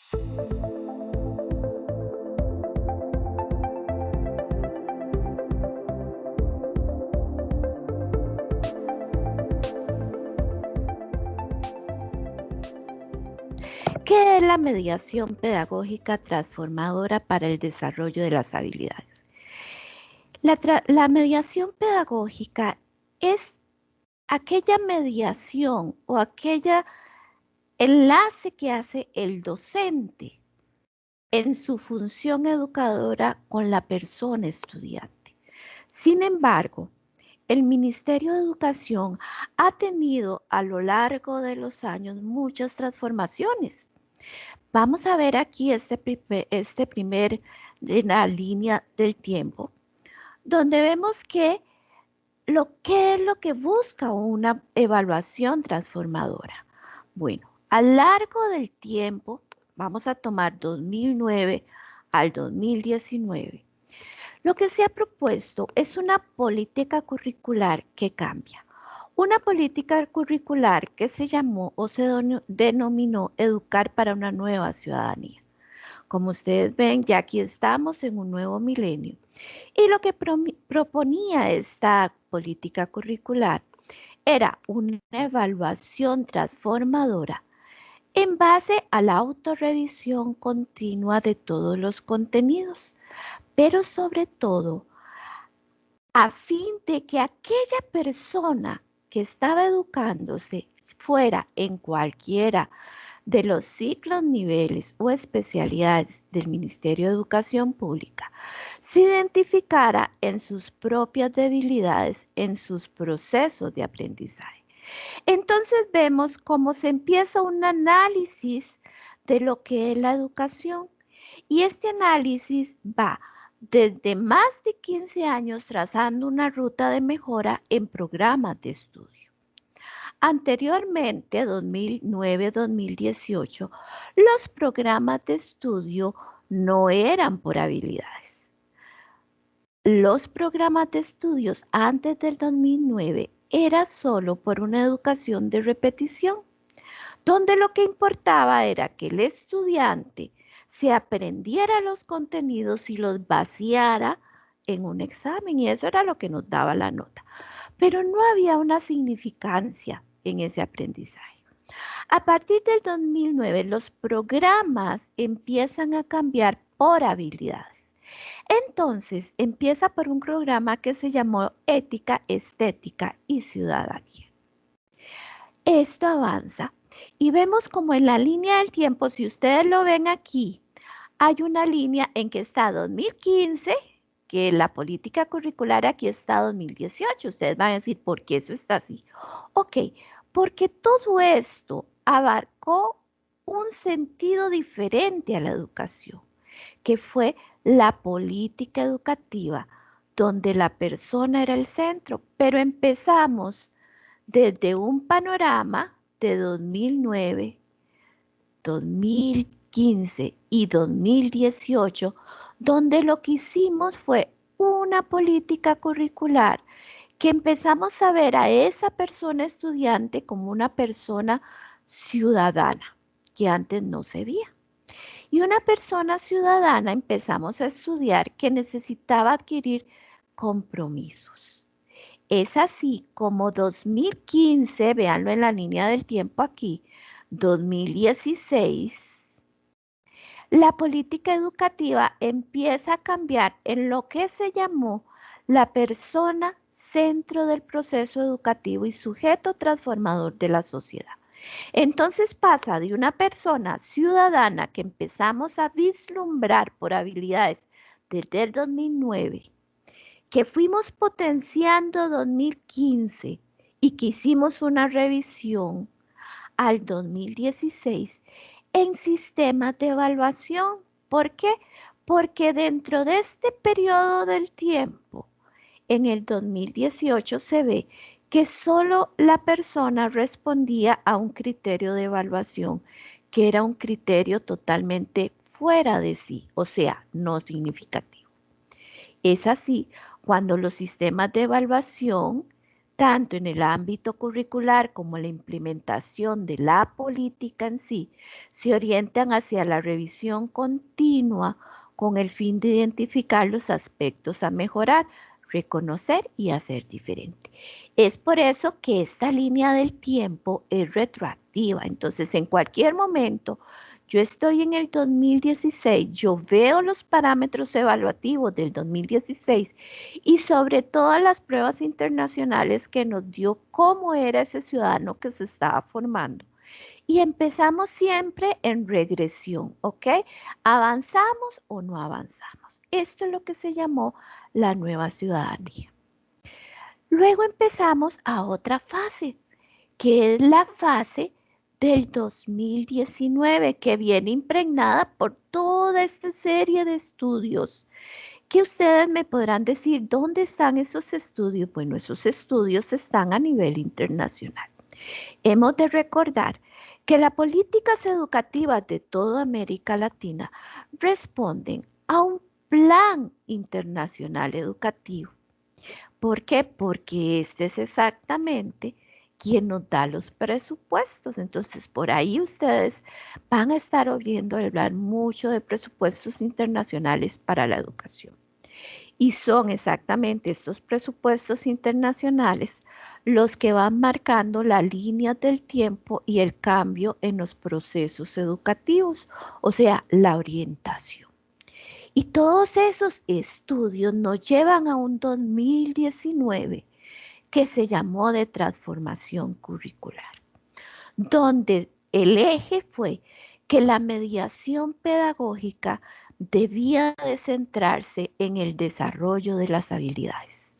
¿Qué es la mediación pedagógica transformadora para el desarrollo de las habilidades? La mediación pedagógica es aquella mediación o aquella enlace que hace el docente en su función educadora con la persona estudiante. Sin embargo, el Ministerio de Educación ha tenido a lo largo de los años muchas transformaciones. Vamos a ver aquí este primer en la línea del tiempo, donde vemos que ¿qué es lo que busca una evaluación transformadora? Bueno, a lo largo del tiempo, vamos a tomar 2009 al 2019, lo que se ha propuesto es una política curricular que cambia. Una política curricular que se llamó o se denominó Educar para una nueva ciudadanía. Como ustedes ven, ya aquí estamos en un nuevo milenio. Y lo que proponía esta política curricular era una evaluación transformadora en base a la autorrevisión continua de todos los contenidos, pero sobre todo a fin de que aquella persona que estaba educándose fuera en cualquiera de los ciclos, niveles o especialidades del Ministerio de Educación Pública, se identificara en sus propias debilidades, en sus procesos de aprendizaje. Entonces vemos cómo se empieza un análisis de lo que es la educación y este análisis va desde más de 15 años trazando una ruta de mejora en programas de estudio. Anteriormente, 2009-2018, los programas de estudio no eran por habilidades. Los programas de estudios antes del 2009 era solo por una educación de repetición, donde lo que importaba era que el estudiante se aprendiera los contenidos y los vaciara en un examen, y eso era lo que nos daba la nota. Pero no había una significancia en ese aprendizaje. A partir del 2009, los programas empiezan a cambiar por habilidades. Entonces, empieza por un programa que se llamó Ética, Estética y Ciudadanía. Esto avanza y vemos como en la línea del tiempo, si ustedes lo ven aquí, hay una línea en que está 2015, que la política curricular aquí está 2018. Ustedes van a decir, ¿por qué eso está así? Ok, porque todo esto abarcó un sentido diferente a la educación, que fue la política educativa, donde la persona era el centro, pero empezamos desde un panorama de 2009, 2015 y 2018, donde lo que hicimos fue una política curricular que empezamos a ver a esa persona estudiante como una persona ciudadana, que antes no se veía. Y una persona ciudadana empezamos a estudiar que necesitaba adquirir compromisos. Es así como 2015, véanlo en la línea del tiempo aquí, 2016, la política educativa empieza a cambiar en lo que se llamó la persona centro del proceso educativo y sujeto transformador de la sociedad. Entonces pasa de una persona ciudadana que empezamos a vislumbrar por habilidades desde el 2009, que fuimos potenciando 2015 y que hicimos una revisión al 2016 en sistemas de evaluación. ¿Por qué? Porque dentro de este periodo del tiempo, en el 2018 se ve que solo la persona respondía a un criterio de evaluación, que era un criterio totalmente fuera de sí, o sea, no significativo. Es así cuando los sistemas de evaluación tanto en el ámbito curricular como la implementación de la política en sí, se orientan hacia la revisión continua con el fin de identificar los aspectos a mejorar, reconocer y hacer diferente. Es por eso que esta línea del tiempo es retroactiva. Entonces, en cualquier momento, yo estoy en el 2016, yo veo los parámetros evaluativos del 2016 y sobre todas las pruebas internacionales que nos dio cómo era ese ciudadano que se estaba formando. Y empezamos siempre en regresión, ¿ok? ¿Avanzamos o no avanzamos? Esto es lo que se llamó la nueva ciudadanía. Luego empezamos a otra fase, que es la fase del 2019, que viene impregnada por toda esta serie de estudios que ustedes me podrán decir, ¿dónde están esos estudios? Bueno, esos estudios están a nivel internacional. Hemos de recordar que las políticas educativas de toda América Latina responden a un plan internacional educativo. ¿Por qué? Porque este es exactamente quien nos da los presupuestos. Entonces, por ahí ustedes van a estar oyendo hablar mucho de presupuestos internacionales para la educación. Y son exactamente estos presupuestos internacionales los que van marcando la línea del tiempo y el cambio en los procesos educativos, o sea, la orientación. Y todos esos estudios nos llevan a un 2019 que se llamó de transformación curricular, donde el eje fue que la mediación pedagógica debía de centrarse en el desarrollo de las habilidades.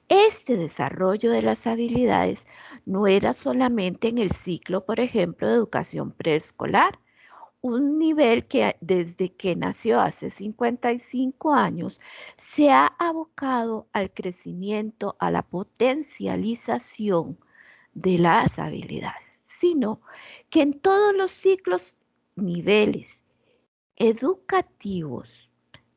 Este desarrollo de las habilidades no era solamente en el ciclo, por ejemplo, de educación preescolar, un nivel que desde que nació hace 55 años se ha abocado al crecimiento, a la potencialización de las habilidades, sino que en todos los ciclos, niveles educativos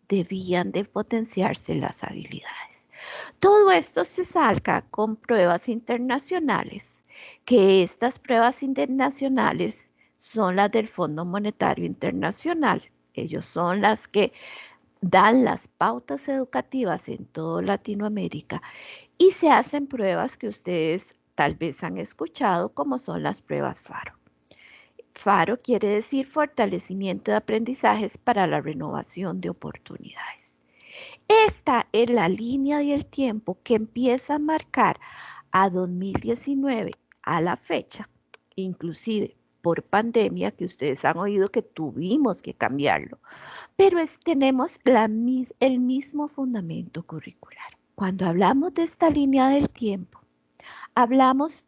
debían de potenciarse las habilidades. Todo esto se saca con pruebas internacionales, que estas pruebas internacionales son las del Fondo Monetario Internacional. Ellos son las que dan las pautas educativas en toda Latinoamérica y se hacen pruebas que ustedes tal vez han escuchado, como son las pruebas FARO. FARO quiere decir fortalecimiento de aprendizajes para la renovación de oportunidades. Esta es la línea y el tiempo que empieza a marcar a 2019 a la fecha, inclusive por pandemia, que ustedes han oído que tuvimos que cambiarlo, pero tenemos el mismo fundamento curricular. Cuando hablamos de esta línea del tiempo, hablamos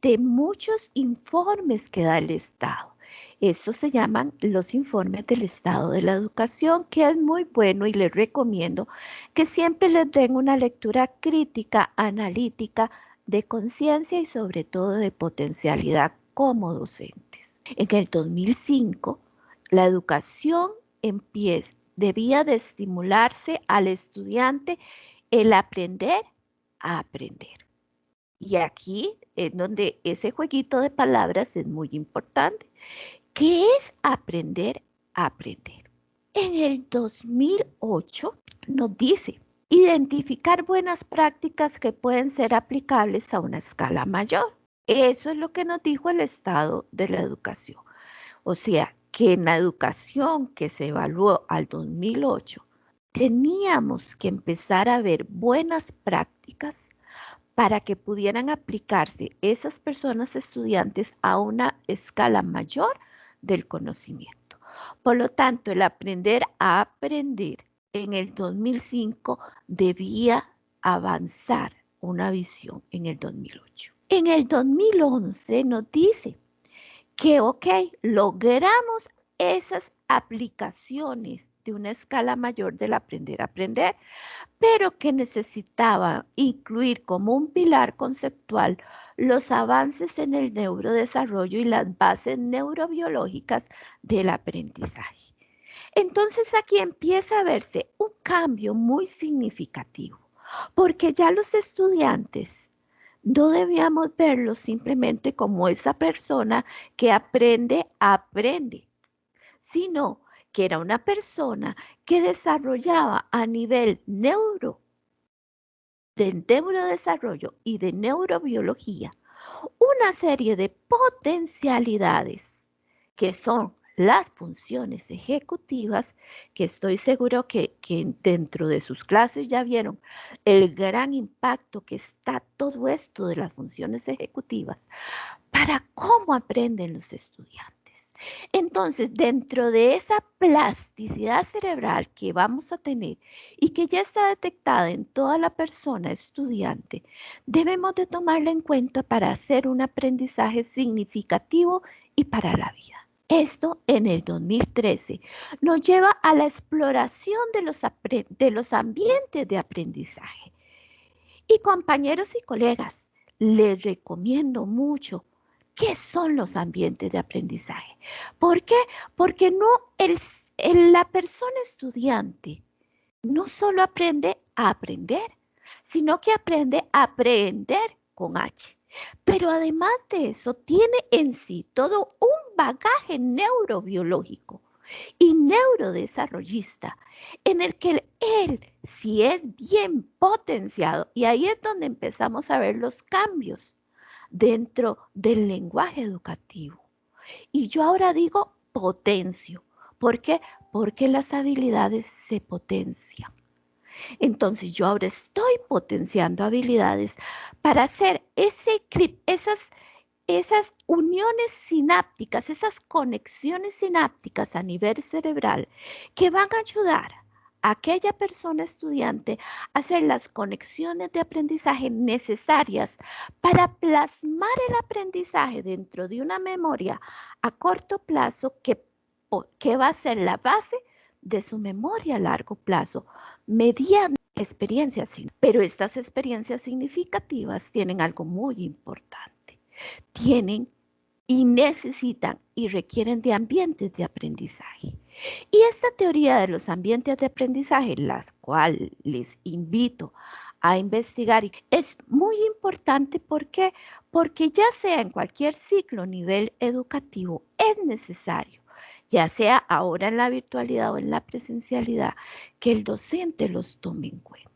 de muchos informes que da el Estado. Estos se llaman los informes del estado de la educación, que es muy bueno y les recomiendo que siempre les den una lectura crítica, analítica, de conciencia y sobre todo de potencialidad como docentes. En el 2005, la educación debía de estimularse al estudiante el aprender a aprender. Y aquí es donde ese jueguito de palabras es muy importante. ¿Qué es aprender a aprender? En el 2008 nos dice identificar buenas prácticas que pueden ser aplicables a una escala mayor. Eso es lo que nos dijo el estado de la educación. O sea, que en la educación que se evaluó al 2008, teníamos que empezar a ver buenas prácticas para que pudieran aplicarse esas personas estudiantes a una escala mayor del conocimiento. Por lo tanto, el aprender a aprender en el 2005 debía avanzar una visión en el 2008. En el 2011 nos dice que, ok, logramos esas aplicaciones de una escala mayor del aprender a aprender, pero que necesitaba incluir como un pilar conceptual los avances en el neurodesarrollo y las bases neurobiológicas del aprendizaje. Entonces aquí empieza a verse un cambio muy significativo, porque ya los estudiantes No debíamos verlo simplemente como esa persona que aprende, sino que era una persona que desarrollaba a nivel de neurodesarrollo y de neurobiología una serie de potencialidades que son las funciones ejecutivas, que estoy seguro que dentro de sus clases ya vieron el gran impacto que está todo esto de las funciones ejecutivas para cómo aprenden los estudiantes. Entonces, dentro de esa plasticidad cerebral que vamos a tener y que ya está detectada en toda la persona estudiante, debemos de tomarla en cuenta para hacer un aprendizaje significativo y para la vida. Esto en el 2013 nos lleva a la exploración de los ambientes de aprendizaje. Y compañeros y colegas, les recomiendo mucho qué son los ambientes de aprendizaje. ¿Por qué? Porque no la persona estudiante no solo aprende a aprender, sino que aprende a aprender con H. Pero además de eso, tiene en sí todo un bagaje neurobiológico y neurodesarrollista en el que él, si es bien potenciado, y ahí es donde empezamos a ver los cambios dentro del lenguaje educativo. Y yo ahora digo potencio. ¿Por qué? Porque las habilidades se potencian. Entonces yo ahora estoy potenciando habilidades para hacer esas uniones sinápticas, esas conexiones sinápticas a nivel cerebral que van a ayudar a aquella persona estudiante a hacer las conexiones de aprendizaje necesarias para plasmar el aprendizaje dentro de una memoria a corto plazo que va a ser la base de su memoria a largo plazo mediante experiencias. Pero estas experiencias significativas tienen algo muy importante. Tienen y necesitan y requieren de ambientes de aprendizaje. Y esta teoría de los ambientes de aprendizaje, las cuales les invito a investigar, es muy importante. ¿Por qué? Porque ya sea en cualquier ciclo o nivel educativo, es necesario, ya sea ahora en la virtualidad o en la presencialidad, que el docente los tome en cuenta.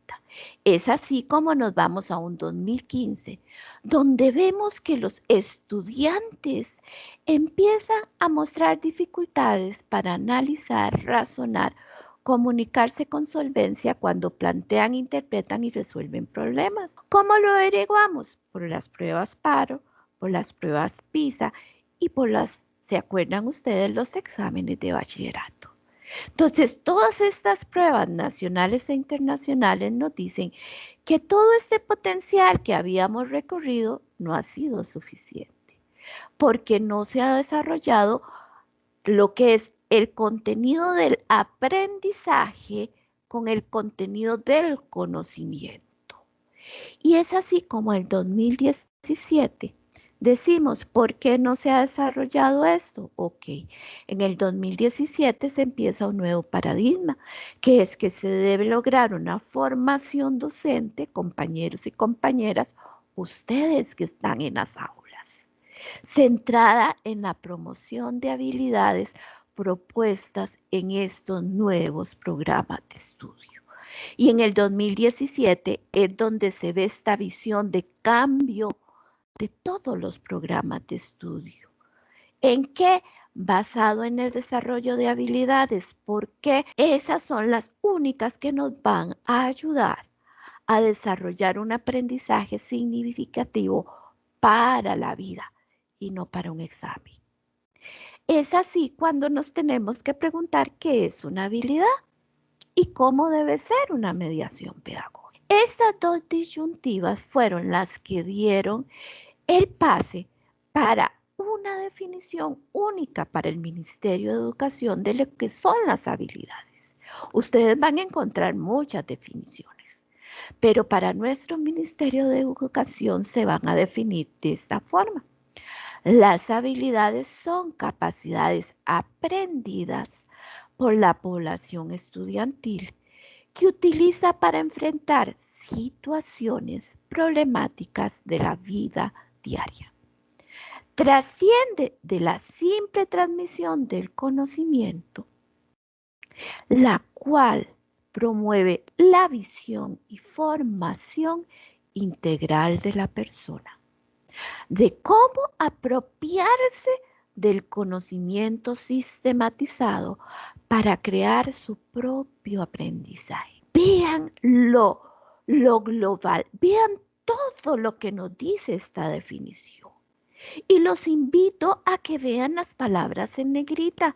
Es así como nos vamos a un 2015, donde vemos que los estudiantes empiezan a mostrar dificultades para analizar, razonar, comunicarse con solvencia cuando plantean, interpretan y resuelven problemas. ¿Cómo lo averiguamos? Por las pruebas PARO, por las pruebas PISA y ¿se acuerdan ustedes los exámenes de bachillerato? Entonces, todas estas pruebas nacionales e internacionales nos dicen que todo este potencial que habíamos recorrido no ha sido suficiente, porque no se ha desarrollado lo que es el contenido del aprendizaje con el contenido del conocimiento. Y es así como el 2017 decimos, ¿por qué no se ha desarrollado esto? Ok, en el 2017 se empieza un nuevo paradigma, que es que se debe lograr una formación docente, compañeros y compañeras, ustedes que están en las aulas, centrada en la promoción de habilidades propuestas en estos nuevos programas de estudio. Y en el 2017 es donde se ve esta visión de cambio de todos los programas de estudio. ¿En qué? Basado en el desarrollo de habilidades, porque esas son las únicas que nos van a ayudar a desarrollar un aprendizaje significativo para la vida y no para un examen. Es así cuando nos tenemos que preguntar qué es una habilidad y cómo debe ser una mediación pedagógica. Estas dos disyuntivas fueron las que dieron el pase para una definición única para el Ministerio de Educación de lo que son las habilidades. Ustedes van a encontrar muchas definiciones, pero para nuestro Ministerio de Educación se van a definir de esta forma. Las habilidades son capacidades aprendidas por la población estudiantil que utiliza para enfrentar situaciones problemáticas de la vida diaria. Trasciende de la simple transmisión del conocimiento, la cual promueve la visión y formación integral de la persona, de cómo apropiarse del conocimiento sistematizado para crear su propio aprendizaje. Vean lo global, vean todo lo que nos dice esta definición. Y los invito a que vean las palabras en negrita.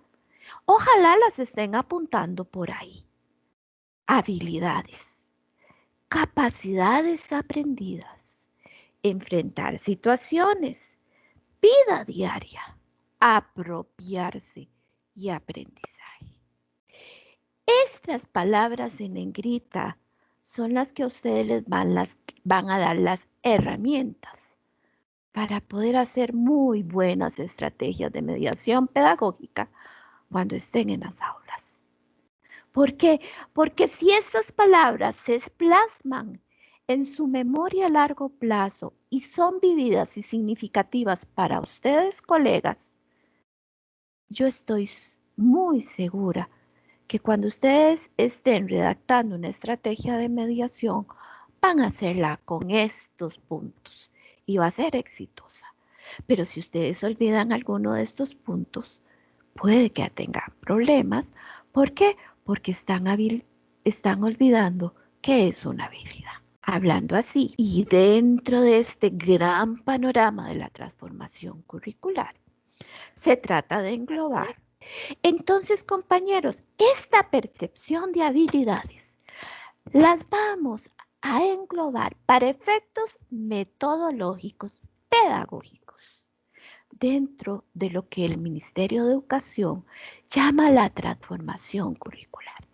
Ojalá las estén apuntando por ahí. Habilidades, capacidades aprendidas, enfrentar situaciones, vida diaria, apropiarse y aprendizaje. Estas palabras en negrita son las que a ustedes les van a dar las herramientas para poder hacer muy buenas estrategias de mediación pedagógica cuando estén en las aulas. ¿Por qué? Porque si estas palabras se plasman en su memoria a largo plazo y son vividas y significativas para ustedes, colegas, yo estoy muy segura que cuando ustedes estén redactando una estrategia de mediación, van a hacerla con estos puntos y va a ser exitosa. Pero si ustedes olvidan alguno de estos puntos, puede que tengan problemas. ¿Por qué? Porque están olvidando qué es una habilidad. Hablando así, y dentro de este gran panorama de la transformación curricular, se trata de englobar. Entonces, compañeros, esta percepción de habilidades las vamos a englobar para efectos metodológicos pedagógicos dentro de lo que el Ministerio de Educación llama la transformación curricular.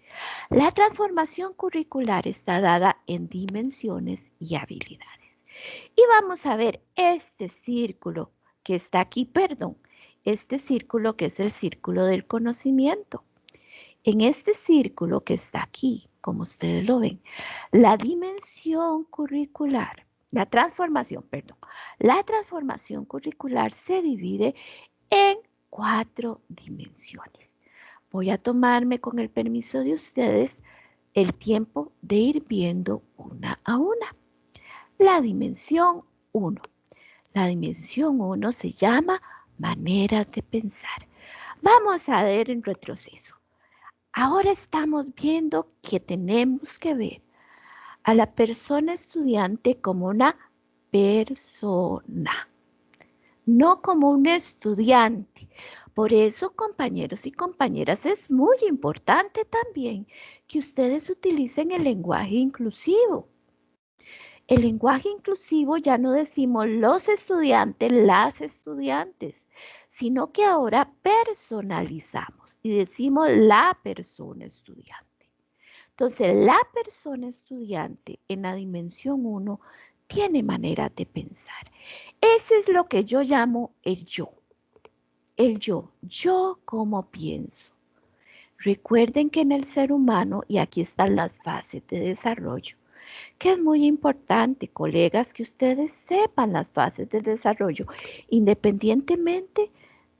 La transformación curricular está dada en dimensiones y habilidades. Y vamos a ver este círculo que está aquí, este círculo que es el círculo del conocimiento. En este círculo que está aquí, como ustedes lo ven, la dimensión curricular, la transformación curricular se divide en 4 dimensiones. Voy a tomarme, con el permiso de ustedes, el tiempo de ir viendo una a una. La dimensión 1. La dimensión 1 se llama maneras de pensar. Vamos a ver en retroceso. Ahora estamos viendo que tenemos que ver a la persona estudiante como una persona, no como un estudiante. Por eso, compañeros y compañeras, es muy importante también que ustedes utilicen el lenguaje inclusivo. El lenguaje inclusivo ya no decimos los estudiantes, las estudiantes, sino que ahora personalizamos y decimos la persona estudiante. Entonces, la persona estudiante en la dimensión 1 tiene manera de pensar. Ese es lo que yo llamo el yo. El yo como pienso. Recuerden que en el ser humano, y aquí están las fases de desarrollo, que es muy importante, colegas, que ustedes sepan las fases de desarrollo, independientemente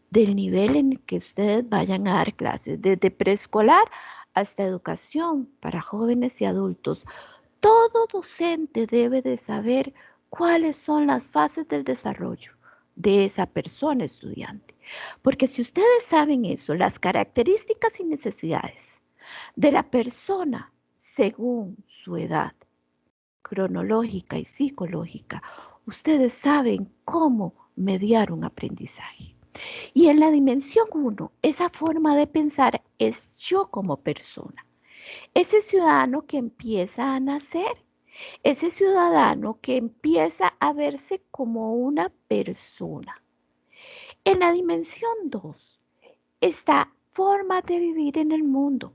del nivel en el que ustedes vayan a dar clases, desde preescolar hasta educación para jóvenes y adultos. Todo docente debe de saber cuáles son las fases del desarrollo de esa persona estudiante. Porque si ustedes saben eso, las características y necesidades de la persona según su edad cronológica y psicológica, ustedes saben cómo mediar un aprendizaje. Y en la dimensión 1, esa forma de pensar es yo como persona. Ese ciudadano que empieza a nacer, ese ciudadano que empieza a verse como una persona. En la dimensión 2, esta forma de vivir en el mundo.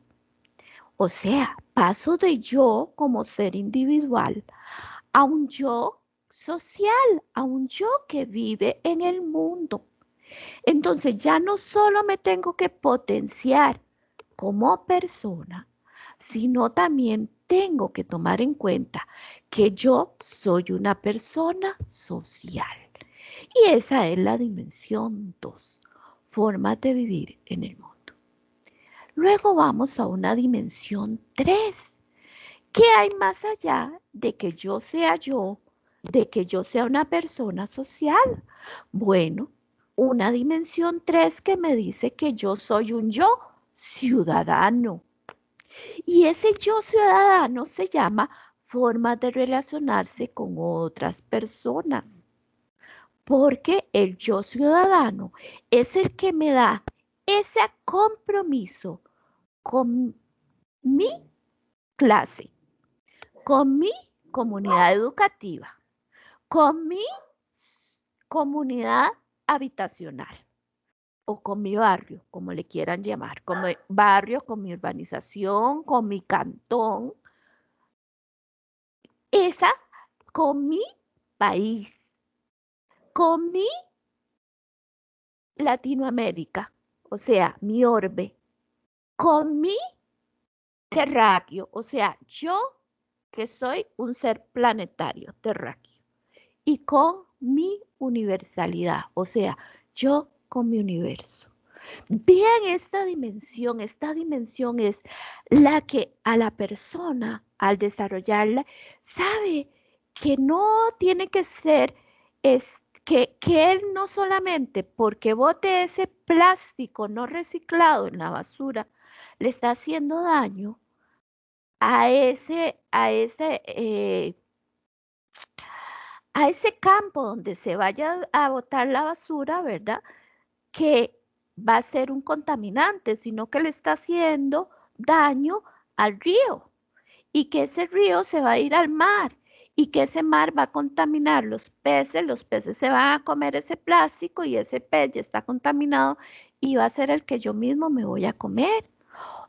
O sea, paso de yo como ser individual a un yo social, a un yo que vive en el mundo. Entonces ya no solo me tengo que potenciar como persona, sino también tengo que tomar en cuenta que yo soy una persona social. Y esa es la dimensión 2, formas de vivir en el mundo. Luego vamos a una dimensión 3. ¿Qué hay más allá de que yo, de que yo sea una persona social? Bueno, una dimensión 3 que me dice que yo soy un yo ciudadano. Y ese yo ciudadano se llama forma de relacionarse con otras personas. Porque el yo ciudadano es el que me da ese compromiso con mi clase, con mi comunidad educativa, con mi comunidad habitacional o con mi barrio, como le quieran llamar, con mi barrio, con mi urbanización, con mi cantón, esa con mi país, con mi Latinoamérica, o sea, mi orbe, con mi terráqueo, o sea, yo que soy un ser planetario, terráqueo, y con mi universalidad, o sea, yo con mi universo. Vean esta dimensión es la que a la persona, al desarrollarla, sabe que no tiene que ser, que él no solamente porque bote ese plástico no reciclado en la basura, le está haciendo daño a a ese campo donde se vaya a botar la basura, ¿verdad? Que va a ser un contaminante, sino que le está haciendo daño al río y que ese río se va a ir al mar y que ese mar va a contaminar los peces se van a comer ese plástico y ese pez ya está contaminado y va a ser el que yo mismo me voy a comer.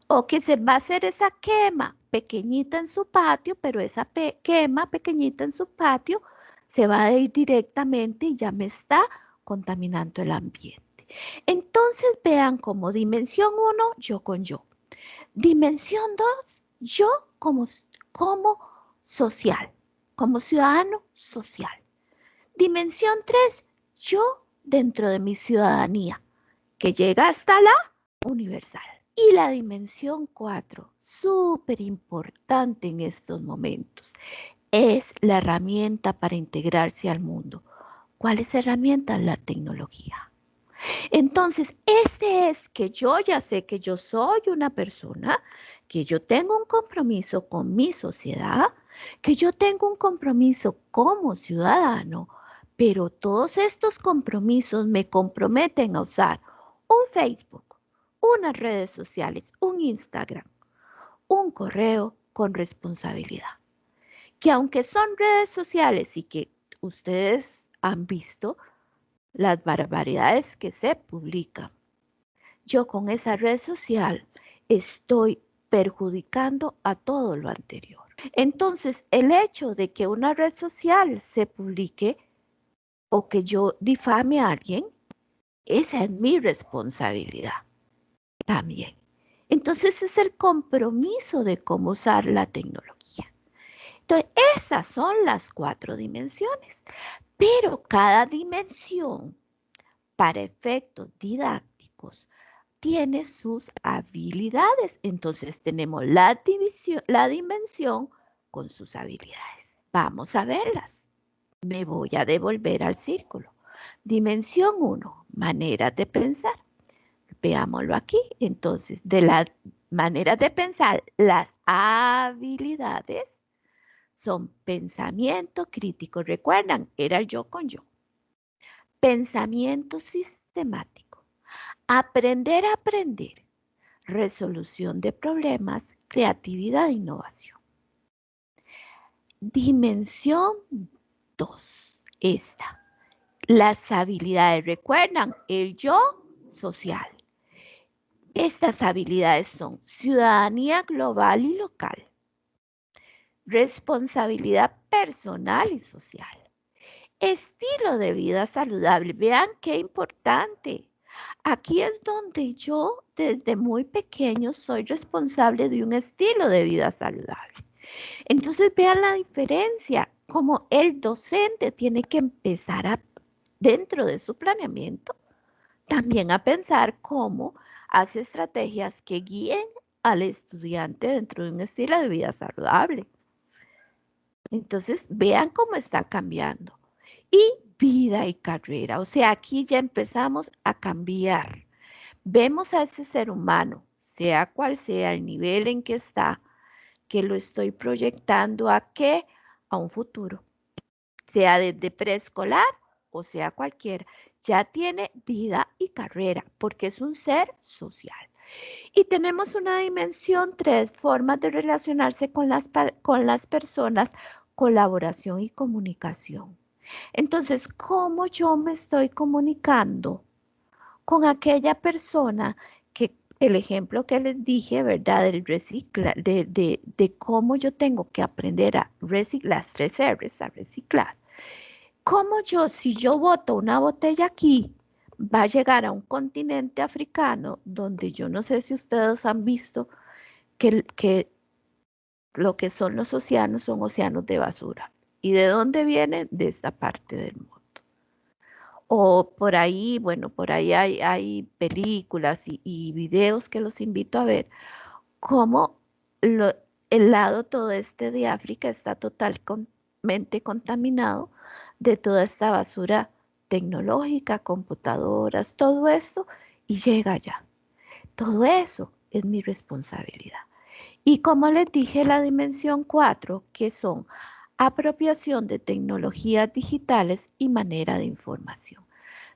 O que se va a hacer esa quema pequeñita en su patio, pero esa quema pequeñita en su patio se va a ir directamente y ya me está contaminando el ambiente. Entonces vean como dimensión 1, yo con yo. Dimensión 2, yo como social, como ciudadano social. Dimensión 3, yo dentro de mi ciudadanía, que llega hasta la universal. Y la dimensión 4, súper importante en estos momentos, es la herramienta para integrarse al mundo. ¿Cuál es herramienta? La tecnología. Entonces, este es que yo ya sé que yo soy una persona, que yo tengo un compromiso con mi sociedad, que yo tengo un compromiso como ciudadano, pero todos estos compromisos me comprometen a usar un Facebook, unas redes sociales, un Instagram, un correo con responsabilidad. Que aunque son redes sociales y que ustedes han visto, las barbaridades que se publican. Yo con esa red social estoy perjudicando a todo lo anterior. Entonces, el hecho de que una red social se publique o que yo difame a alguien, esa es mi responsabilidad también. Entonces, es el compromiso de cómo usar la tecnología. Entonces, esas son las 4 dimensiones, pero cada dimensión para efectos didácticos tiene sus habilidades. Entonces tenemos la dimensión con sus habilidades. Vamos a verlas. Me voy a devolver al círculo. Dimensión 1, maneras de pensar. Veámoslo aquí. Entonces, de las maneras de pensar, las habilidades son pensamiento crítico. Recuerdan, era el yo con yo. Pensamiento sistemático. Aprender a aprender. Resolución de problemas, creatividad e innovación. Dimensión 2. Esta. Las habilidades. Recuerdan, el yo social. Estas habilidades son ciudadanía global y local. Responsabilidad personal y social. Estilo de vida saludable. Vean qué importante. Aquí es donde yo desde muy pequeño soy responsable de un estilo de vida saludable. Entonces vean la diferencia, como el docente tiene que empezar dentro de su planeamiento, también a pensar cómo hace estrategias que guíen al estudiante dentro de un estilo de vida saludable. Entonces, vean cómo está cambiando. Y vida y carrera, o sea, aquí ya empezamos a cambiar. Vemos a ese ser humano, sea cual sea el nivel en que está, que lo estoy proyectando a qué, a un futuro, sea desde preescolar o sea cualquiera. Ya tiene vida y carrera porque es un ser social. Y tenemos una dimensión 3, formas de relacionarse con las personas, colaboración y comunicación. Entonces, ¿cómo yo me estoy comunicando con aquella persona que el ejemplo que les dije, ¿verdad? Del reciclar, de cómo yo tengo que aprender a reciclar, las 3 R's, a reciclar. ¿Cómo yo, si yo boto una botella aquí, va a llegar a un continente africano donde yo no sé si ustedes han visto que lo que son los océanos son océanos de basura? ¿Y de dónde vienen? De esta parte del mundo. O por ahí, bueno, por ahí hay películas y videos que los invito a ver, cómo el lado todo este de África está totalmente contaminado de toda esta basura tecnológica, computadoras, todo esto, y llega allá. Todo eso es mi responsabilidad. Y como les dije, la dimensión 4, que son apropiación de tecnologías digitales y manera de información.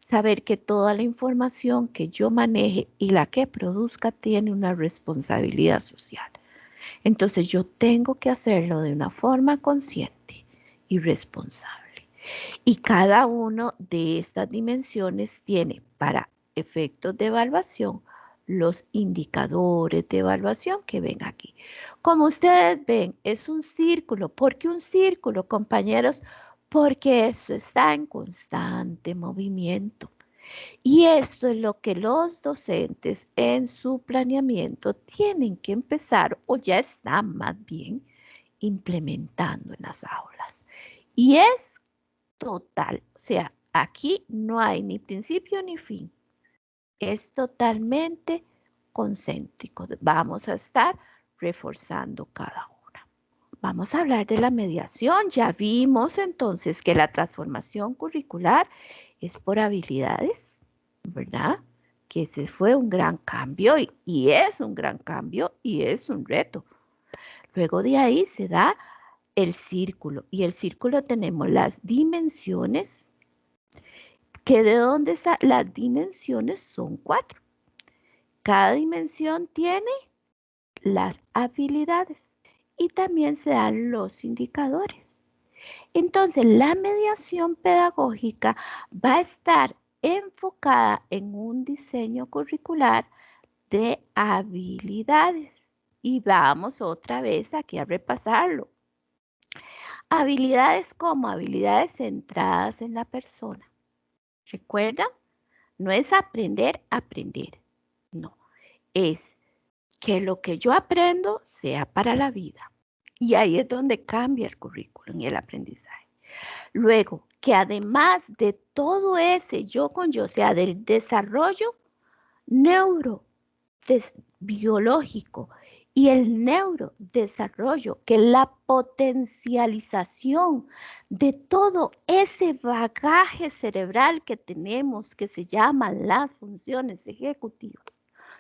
Saber que toda la información que yo maneje y la que produzca tiene una responsabilidad social. Entonces yo tengo que hacerlo de una forma consciente y responsable. Y cada una de estas dimensiones tiene para efectos de evaluación los indicadores de evaluación que ven aquí. Como ustedes ven, es un círculo. ¿Por qué un círculo, compañeros? Porque eso está en constante movimiento. Y esto es lo que los docentes en su planeamiento tienen que empezar o ya están más bien implementando en las aulas. Y es total, o sea, aquí no hay ni principio ni fin. Es totalmente concéntrico. Vamos a estar reforzando cada una. Vamos a hablar de la mediación. Ya vimos entonces que la transformación curricular es por habilidades, ¿verdad? Que ese fue un gran cambio y es un gran cambio y es un reto. Luego de ahí se da el círculo y el círculo tenemos las dimensiones, que de dónde están las dimensiones son 4. Cada dimensión tiene las habilidades y también se dan los indicadores. Entonces, la mediación pedagógica va a estar enfocada en un diseño curricular de habilidades. Y vamos otra vez aquí a repasarlo. Habilidades como habilidades centradas en la persona. ¿Recuerdan? No es aprender, no, es que lo que yo aprendo sea para la vida. Y ahí es donde cambia el currículum y el aprendizaje. Luego, que además de todo ese yo con yo, o sea, del desarrollo neuro, biológico y el neurodesarrollo, que es la potencialización de todo ese bagaje cerebral que tenemos que se llaman las funciones ejecutivas.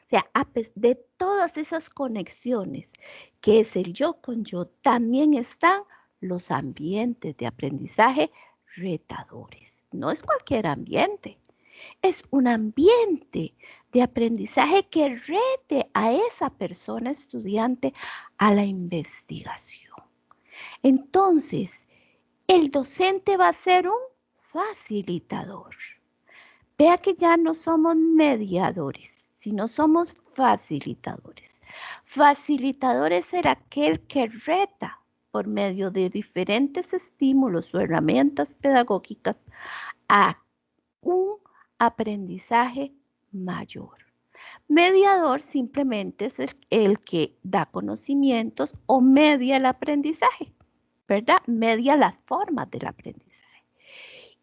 O sea, de todas esas conexiones que es el yo con yo, también están los ambientes de aprendizaje retadores. No es cualquier ambiente, es un ambiente de aprendizaje que rete a esa persona estudiante a la investigación. Entonces, el docente va a ser un facilitador. Vea que ya no somos mediadores, sino somos facilitadores. Facilitador es ser aquel que reta por medio de diferentes estímulos o herramientas pedagógicas a un aprendizaje mayor. Mediador simplemente es el que da conocimientos o media el aprendizaje, ¿verdad? Media las formas del aprendizaje.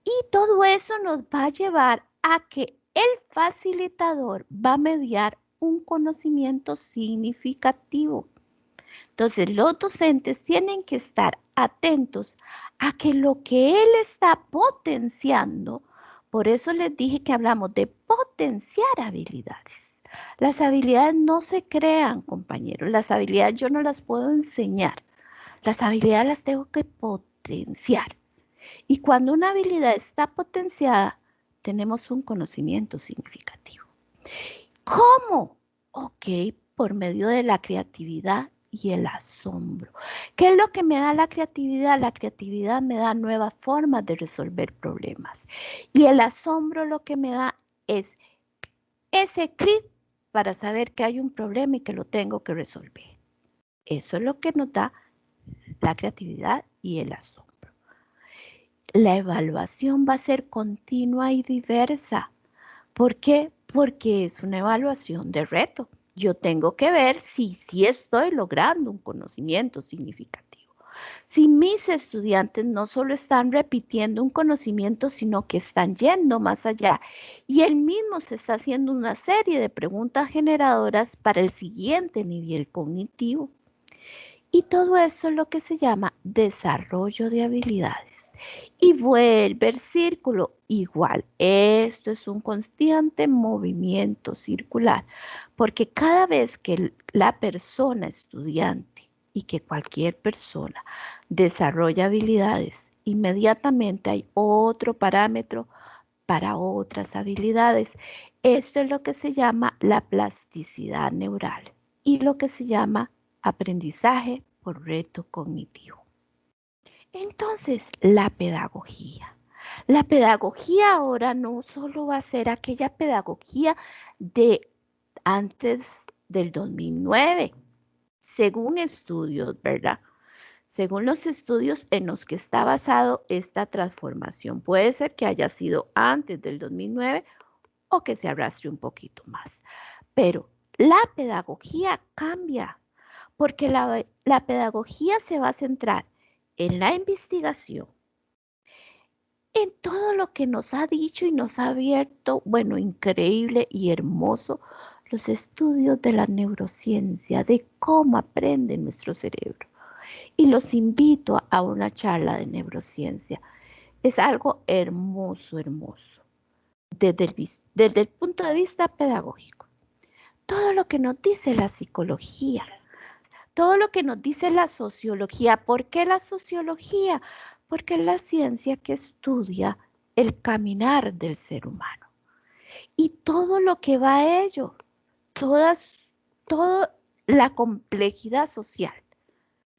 Y todo eso nos va a llevar a que el facilitador va a mediar un conocimiento significativo. Entonces, los docentes tienen que estar atentos a que lo que él está potenciando, por eso les dije que hablamos de potenciar habilidades. Las habilidades no se crean, compañeros. Las habilidades yo no las puedo enseñar. Las habilidades las tengo que potenciar. Y cuando una habilidad está potenciada, tenemos un conocimiento significativo. ¿Cómo? Ok, por medio de la creatividad y el asombro. ¿Qué es lo que me da la creatividad? La creatividad me da nuevas formas de resolver problemas. Y el asombro lo que me da es ese clic para saber que hay un problema y que lo tengo que resolver. Eso es lo que nos da la creatividad y el asombro. La evaluación va a ser continua y diversa. ¿Por qué? Porque es una evaluación de reto. Yo tengo que ver si estoy logrando un conocimiento significativo. Si mis estudiantes no solo están repitiendo un conocimiento, sino que están yendo más allá y él mismo se está haciendo una serie de preguntas generadoras para el siguiente nivel cognitivo. Y todo esto es lo que se llama desarrollo de habilidades. Y vuelve el círculo igual. Esto es un constante movimiento circular, porque cada vez que la persona estudiante y que cualquier persona desarrolla habilidades, inmediatamente hay otro parámetro para otras habilidades. Esto es lo que se llama la plasticidad neural y lo que se llama aprendizaje por reto cognitivo. Entonces, la pedagogía. La pedagogía ahora no solo va a ser aquella pedagogía de antes del 2009, según estudios, ¿verdad? Según los estudios en los que está basado esta transformación. Puede ser que haya sido antes del 2009 o que se arrastre un poquito más. Pero la pedagogía cambia porque la pedagogía se va a centrar en la investigación, en todo lo que nos ha dicho y nos ha abierto, bueno, increíble y hermoso, los estudios de la neurociencia, de cómo aprende nuestro cerebro. Y los invito a una charla de neurociencia. Es algo hermoso, hermoso, desde el punto de vista pedagógico. Todo lo que nos dice la psicología, todo lo que nos dice la sociología. ¿Por qué la sociología? Porque es la ciencia que estudia el caminar del ser humano. Y todo lo que va a ello, toda la complejidad social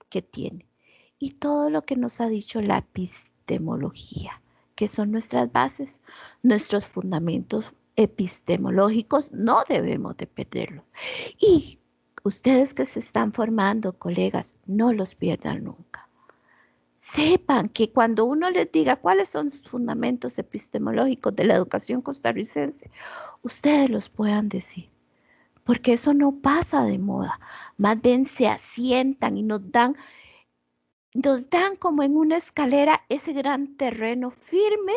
que tiene. Y todo lo que nos ha dicho la epistemología, que son nuestras bases, nuestros fundamentos epistemológicos, no debemos de perderlos. Y ustedes que se están formando, colegas, no los pierdan nunca. Sepan que cuando uno les diga cuáles son sus fundamentos epistemológicos de la educación costarricense, ustedes los puedan decir, porque eso no pasa de moda, más bien se asientan y nos dan como en una escalera ese gran terreno firme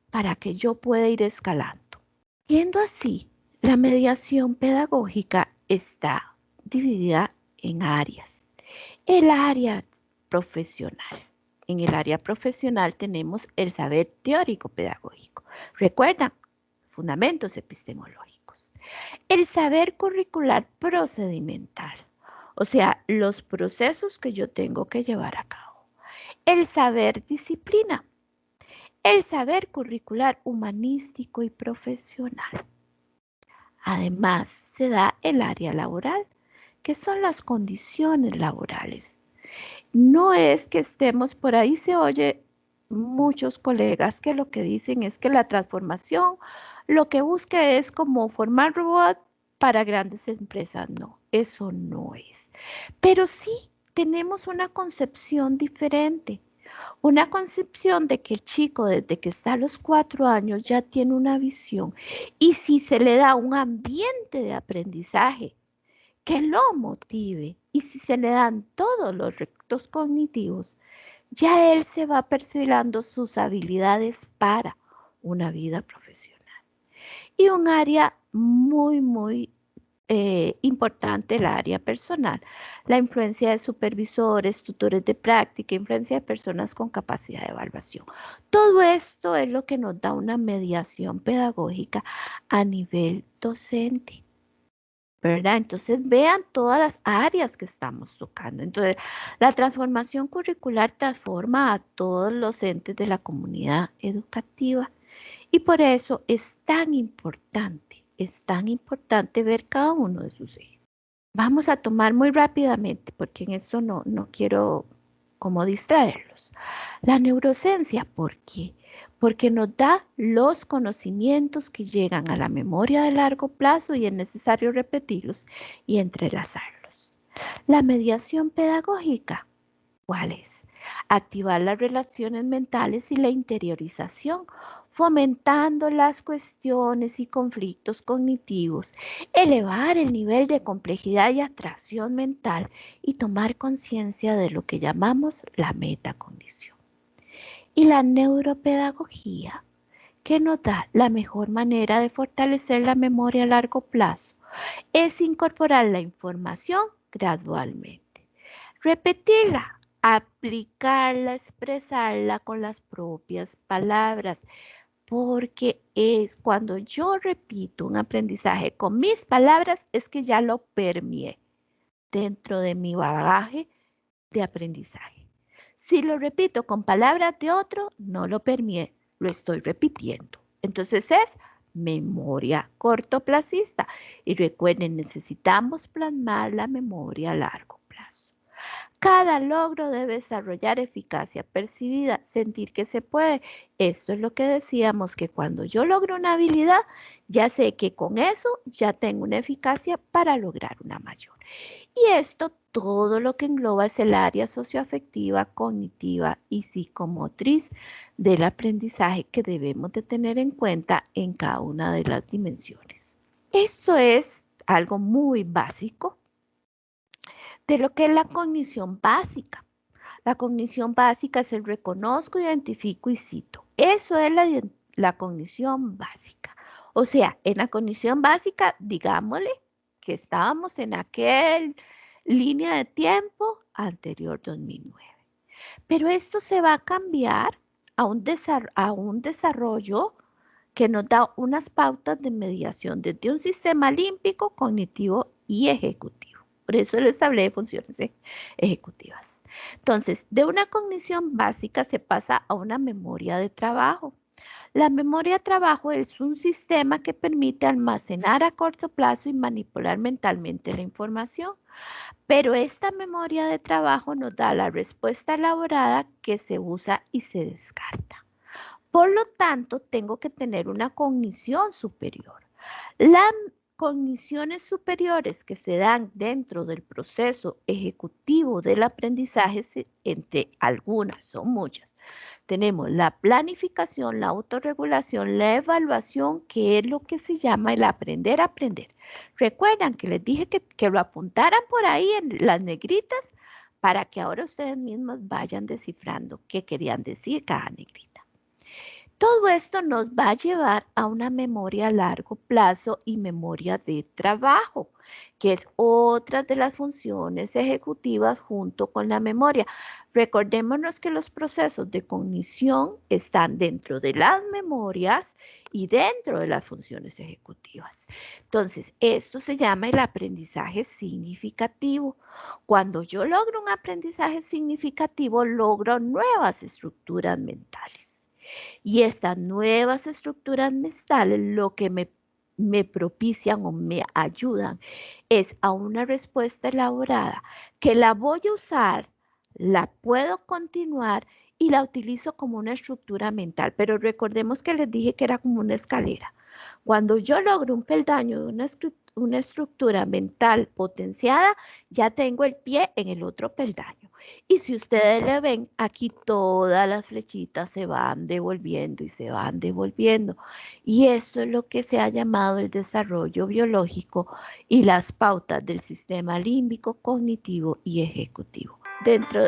para que yo pueda ir escalando. Siendo así, la mediación pedagógica está dividida en áreas. El área profesional. En el área profesional tenemos el saber teórico pedagógico. Recuerdan, fundamentos epistemológicos. El saber curricular procedimental, o sea, los procesos que yo tengo que llevar a cabo. El saber disciplina. El saber curricular humanístico y profesional. Además, se da el área laboral, que son las condiciones laborales. No es que estemos por ahí, se oye muchos colegas que lo que dicen es que la transformación lo que busca es como formar robots para grandes empresas. No, eso no es. Pero sí tenemos una concepción diferente. Una concepción de que el chico desde que está a los 4 años ya tiene una visión y si se le da un ambiente de aprendizaje que lo motive y si se le dan todos los retos cognitivos, ya él se va perfilando sus habilidades para una vida profesional. Y un área muy importante, el área personal, la influencia de supervisores, tutores de práctica, influencia de personas con capacidad de evaluación. Todo esto es lo que nos da una mediación pedagógica a nivel docente. ¿Verdad? Entonces vean todas las áreas que estamos tocando. Entonces, la transformación curricular transforma a todos los entes de la comunidad educativa y por eso es tan importante ver cada uno de sus ejes. Vamos a tomar muy rápidamente, porque en esto no quiero como distraerlos. La neurociencia, ¿por qué? Porque nos da los conocimientos que llegan a la memoria de largo plazo y es necesario repetirlos y entrelazarlos. La mediación pedagógica, ¿cuál es? Activar las relaciones mentales y la interiorización, fomentando las cuestiones y conflictos cognitivos, elevar el nivel de complejidad y atracción mental y tomar conciencia de lo que llamamos la metacognición. Y la neuropedagogía, que nos da la mejor manera de fortalecer la memoria a largo plazo, es incorporar la información gradualmente, repetirla, aplicarla, expresarla con las propias palabras, porque es cuando yo repito un aprendizaje con mis palabras, es que ya lo permeé dentro de mi bagaje de aprendizaje. Si lo repito con palabras de otro, no lo permeé, lo estoy repitiendo. Entonces es memoria cortoplacista. Y recuerden, necesitamos plasmar la memoria a largo plazo. Cada logro debe desarrollar eficacia percibida, sentir que se puede. Esto es lo que decíamos, que cuando yo logro una habilidad, ya sé que con eso ya tengo una eficacia para lograr una mayor. Y esto todo lo que engloba es el área socioafectiva, cognitiva y psicomotriz del aprendizaje que debemos de tener en cuenta en cada una de las dimensiones. Esto es algo muy básico de lo que es la cognición básica. La cognición básica es el reconozco, identifico y cito. Eso es la cognición básica. O sea, en la cognición básica, digámosle que estábamos en aquel línea de tiempo anterior 2009. Pero esto se va a cambiar a un desarrollo que nos da unas pautas de mediación desde un sistema límbico, cognitivo y ejecutivo. Por eso les hablé de funciones ejecutivas. Entonces, de una cognición básica se pasa a una memoria de trabajo. La memoria de trabajo es un sistema que permite almacenar a corto plazo y manipular mentalmente la información. Pero esta memoria de trabajo nos da la respuesta elaborada que se usa y se descarta. Por lo tanto, tengo que tener una cognición superior. Las cogniciones superiores que se dan dentro del proceso ejecutivo del aprendizaje, entre algunas, son muchas. Tenemos la planificación, la autorregulación, la evaluación, que es lo que se llama el aprender a aprender. Recuerdan que les dije que lo apuntaran por ahí en las negritas para que ahora ustedes mismos vayan descifrando qué querían decir cada negrita. Todo esto nos va a llevar a una memoria a largo plazo y memoria de trabajo, que es otra de las funciones ejecutivas junto con la memoria. Recordémonos que los procesos de cognición están dentro de las memorias y dentro de las funciones ejecutivas. Entonces, esto se llama el aprendizaje significativo. Cuando yo logro un aprendizaje significativo, logro nuevas estructuras mentales. Y estas nuevas estructuras mentales lo que me propician o me ayudan es a una respuesta elaborada que la voy a usar, la puedo continuar y la utilizo como una estructura mental. Pero recordemos que les dije que era como una escalera. Cuando yo logro un peldaño de una estructura mental potenciada, ya tengo el pie en el otro peldaño. Y si ustedes le ven, aquí todas las flechitas se van devolviendo y se van devolviendo. Y esto es lo que se ha llamado el desarrollo biológico y las pautas del sistema límbico, cognitivo y ejecutivo. Dentro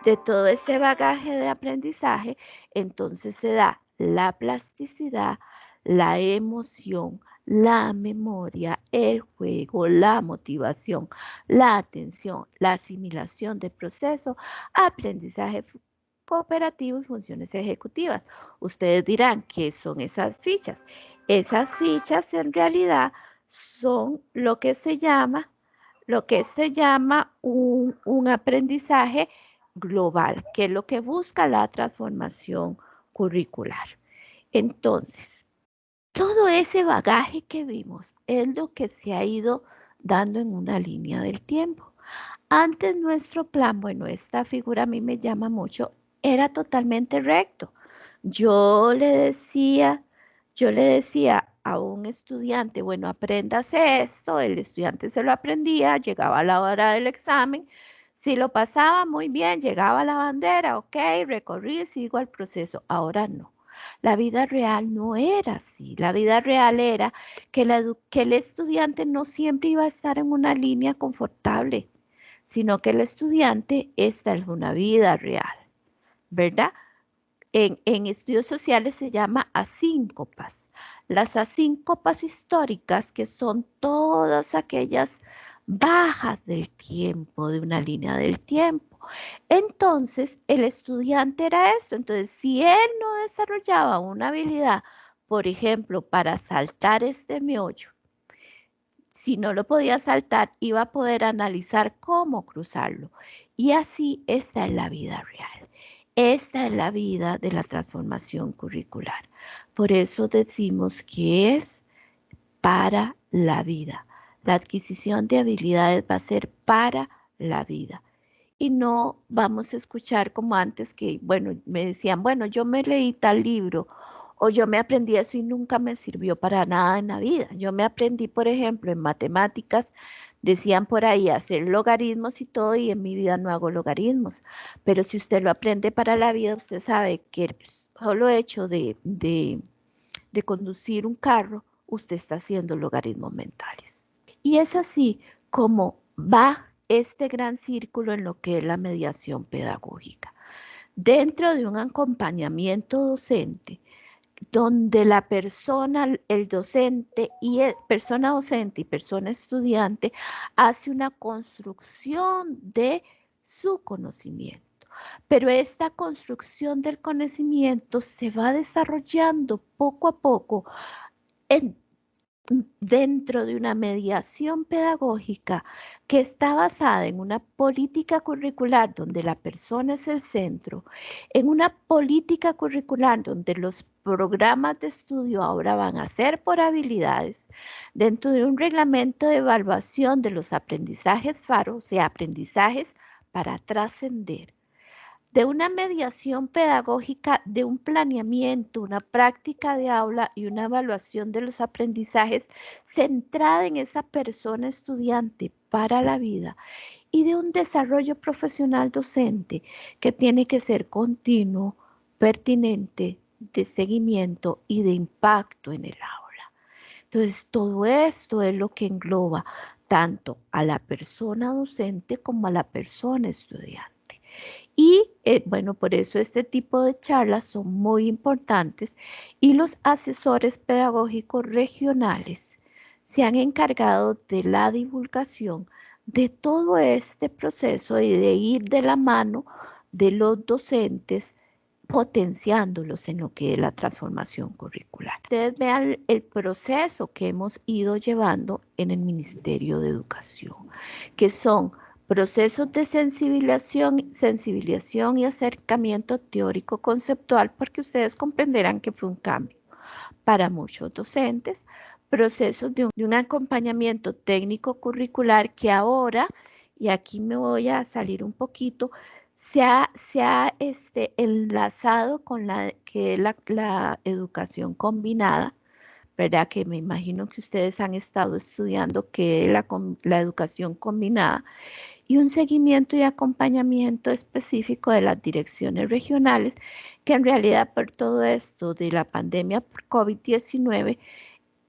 de todo este bagaje de aprendizaje, entonces se da la plasticidad, la emoción, la memoria, el juego, la motivación, la atención, la asimilación del proceso, aprendizaje cooperativo y funciones ejecutivas. Ustedes dirán, ¿qué son esas fichas? Esas fichas en realidad son lo que se llama un aprendizaje global, que es lo que busca la transformación curricular. Entonces, todo ese bagaje que vimos es lo que se ha ido dando en una línea del tiempo. Antes nuestro plan, bueno, esta figura a mí me llama mucho, era totalmente recto. Yo le decía, yo le decía a un estudiante, bueno, apréndase esto, el estudiante se lo aprendía, llegaba a la hora del examen, si lo pasaba muy bien, llegaba a la bandera, ok, recorrí, sigo el proceso. Ahora no. La vida real no era así. La vida real era que el estudiante no siempre iba a estar en una línea confortable, sino que el estudiante está en una vida real, ¿verdad? En estudios sociales se llama asíncopas. Las asíncopas históricas, que son todas aquellas bajas del tiempo, de una línea del tiempo. Entonces, el estudiante era esto. Entonces, si él no desarrollaba una habilidad, por ejemplo, para saltar este meollo, si no lo podía saltar, iba a poder analizar cómo cruzarlo. Y así está en la vida real. Esta es la vida de la transformación curricular. Por eso decimos que es para la vida. La adquisición de habilidades va a ser para la vida. Y no vamos a escuchar como antes que, bueno, me decían, bueno, yo me leí tal libro o yo me aprendí eso y nunca me sirvió para nada en la vida. Yo me aprendí, por ejemplo, en matemáticas, decían por ahí hacer logaritmos y todo, y en mi vida no hago logaritmos. Pero si usted lo aprende para la vida, usted sabe que el solo hecho de conducir un carro, usted está haciendo logaritmos mentales. Y es así como va este gran círculo en lo que es la mediación pedagógica. Dentro de un acompañamiento docente, donde la persona, el docente y persona docente y persona estudiante hace una construcción de su conocimiento. Pero esta construcción del conocimiento se va desarrollando poco a poco en dentro de una mediación pedagógica que está basada en una política curricular donde la persona es el centro, en una política curricular donde los programas de estudio ahora van a ser por habilidades, dentro de un reglamento de evaluación de los aprendizajes FARO, o sea, aprendizajes para trascender, de una mediación pedagógica, de un planeamiento, una práctica de aula y una evaluación de los aprendizajes centrada en esa persona estudiante para la vida, y de un desarrollo profesional docente que tiene que ser continuo, pertinente, de seguimiento y de impacto en el aula. Entonces, todo esto es lo que engloba tanto a la persona docente como a la persona estudiante. Y bueno, por eso este tipo de charlas son muy importantes, y los asesores pedagógicos regionales se han encargado de la divulgación de todo este proceso y de ir de la mano de los docentes, potenciándolos en lo que es la transformación curricular. Ustedes vean el proceso que hemos ido llevando en el Ministerio de Educación, que son procesos de sensibilización y acercamiento teórico conceptual, porque ustedes comprenderán que fue un cambio para muchos docentes, procesos de un acompañamiento técnico curricular que ahora, y aquí me voy a salir un poquito, se ha enlazado con la que es la educación combinada, ¿verdad? Que me imagino que ustedes han estado estudiando que es la educación combinada, y un seguimiento y acompañamiento específico de las direcciones regionales, que en realidad por todo esto de la pandemia por COVID-19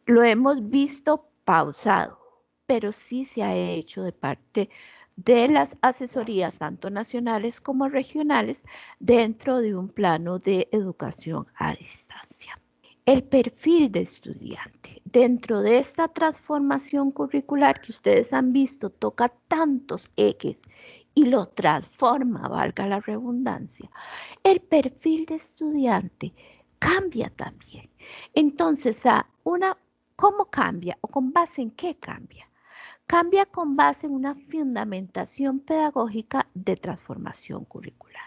lo hemos visto pausado, pero sí se ha hecho de parte de las asesorías, tanto nacionales como regionales, dentro de un plano de educación a distancia. El perfil de estudiante. Dentro de esta transformación curricular que ustedes han visto, toca tantos ejes y lo transforma, valga la redundancia. El perfil de estudiante cambia también. Entonces, ¿cómo cambia o con base en qué cambia? Cambia con base en una fundamentación pedagógica de transformación curricular,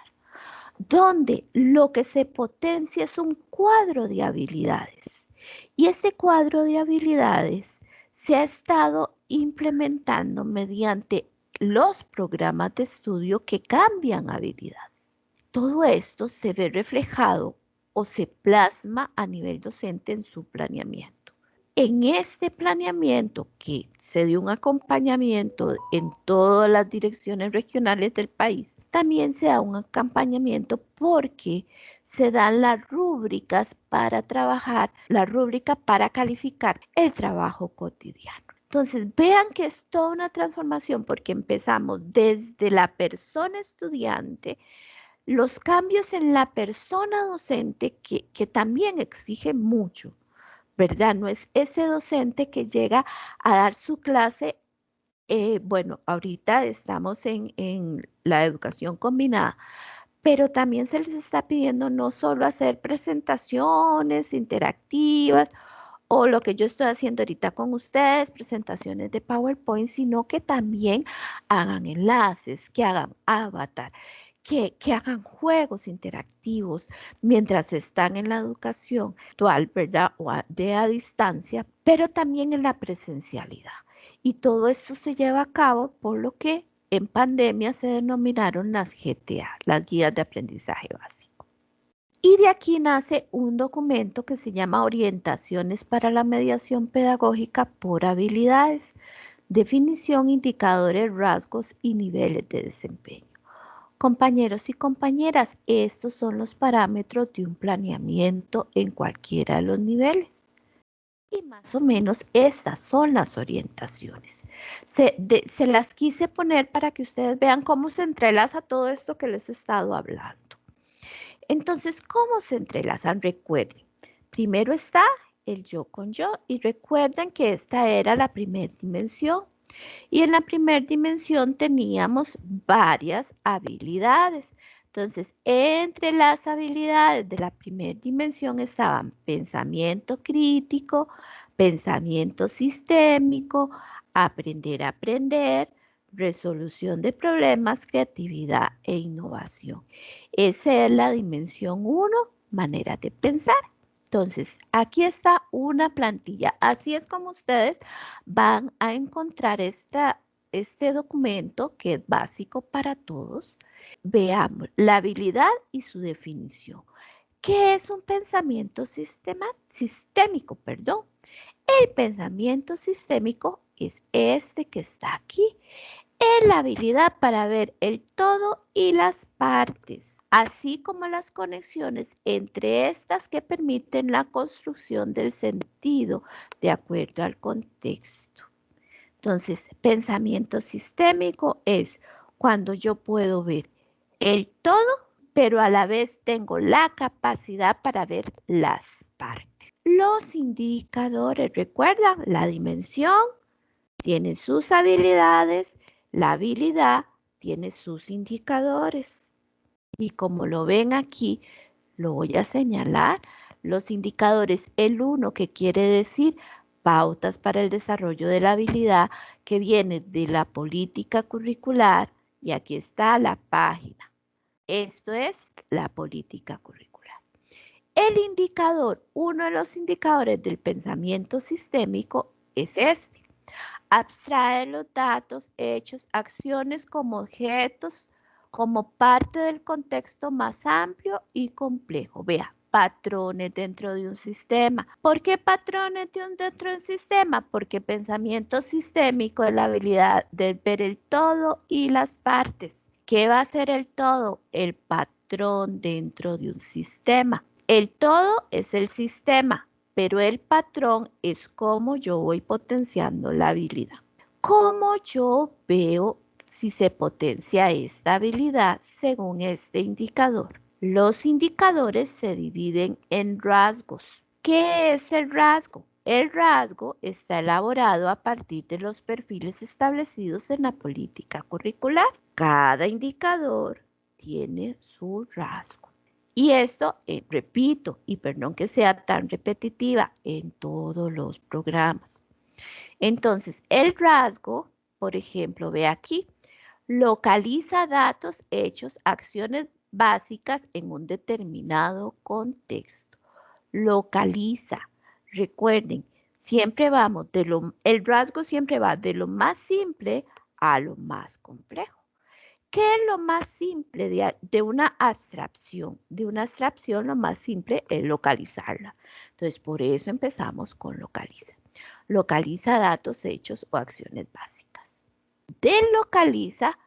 donde lo que se potencia es un cuadro de habilidades. Y este cuadro de habilidades se ha estado implementando mediante los programas de estudio que cambian habilidades. Todo esto se ve reflejado o se plasma a nivel docente en su planeamiento. En este planeamiento, que se dio un acompañamiento en todas las direcciones regionales del país, también se da un acompañamiento porque se dan las rúbricas para trabajar, la rúbrica para calificar el trabajo cotidiano. Entonces, vean que es toda una transformación porque empezamos desde la persona estudiante, los cambios en la persona docente que también exigen mucho, ¿verdad? No es ese docente que llega a dar su clase. Bueno, ahorita estamos en la educación combinada, pero también se les está pidiendo no solo hacer presentaciones interactivas o lo que yo estoy haciendo ahorita con ustedes, presentaciones de PowerPoint, sino que también hagan enlaces, que hagan avatar, que hagan juegos interactivos mientras están en la educación actual, ¿verdad? O a distancia, pero también en la presencialidad. Y todo esto se lleva a cabo por lo que en pandemia se denominaron las GTA, las guías de aprendizaje básico. Y de aquí nace un documento que se llama Orientaciones para la mediación pedagógica por habilidades, definición, indicadores, rasgos y niveles de desempeño. Compañeros y compañeras, estos son los parámetros de un planeamiento en cualquiera de los niveles. Y más o menos estas son las orientaciones. Se las quise poner para que ustedes vean cómo se entrelaza todo esto que les he estado hablando. Entonces, ¿cómo se entrelazan? Recuerden, primero está el yo con yo y recuerden que esta era la primera dimensión. Y en la primera dimensión teníamos varias habilidades. Entonces, entre las habilidades de la primera dimensión estaban pensamiento crítico, pensamiento sistémico, aprender a aprender, resolución de problemas, creatividad e innovación. Esa es la dimensión 1, manera de pensar. Entonces, aquí está una plantilla. Así es como ustedes van a encontrar este documento que es básico para todos. Veamos la habilidad y su definición. ¿Qué es un pensamiento sistémico? Perdón. El pensamiento sistémico es este que está aquí. Es la habilidad para ver el todo y las partes, así como las conexiones entre estas que permiten la construcción del sentido de acuerdo al contexto. Entonces, pensamiento sistémico es cuando yo puedo ver el todo, pero a la vez tengo la capacidad para ver las partes. Los indicadores, recuerdan, la dimensión tiene sus habilidades, la habilidad tiene sus indicadores. Y como lo ven aquí, lo voy a señalar. Los indicadores, el 1 que quiere decir pautas para el desarrollo de la habilidad, que viene de la política curricular, y aquí está la página. Esto es la política curricular. El indicador, uno de los indicadores del pensamiento sistémico es este. Abstrae los datos, hechos, acciones como objetos, como parte del contexto más amplio y complejo. Vea, patrones dentro de un sistema. ¿Por qué patrones dentro de un sistema? Porque pensamiento sistémico es la habilidad de ver el todo y las partes. ¿Qué va a ser el todo? El patrón dentro de un sistema. El todo es el sistema, pero el patrón es cómo yo voy potenciando la habilidad. ¿Cómo yo veo si se potencia esta habilidad según este indicador? Los indicadores se dividen en rasgos. ¿Qué es el rasgo? El rasgo está elaborado a partir de los perfiles establecidos en la política curricular. Cada indicador tiene su rasgo. Y esto, repito, y perdón que sea tan repetitiva, en todos los programas. Entonces, el rasgo, por ejemplo, ve aquí, localiza datos, hechos, acciones básicas en un determinado contexto. Localiza. Recuerden, siempre vamos el rasgo siempre va de lo más simple a lo más complejo. ¿Qué es lo más simple de una abstracción? De una abstracción lo más simple es localizarla. Entonces, por eso empezamos con localiza. Localiza datos, hechos o acciones básicas. Delocaliza,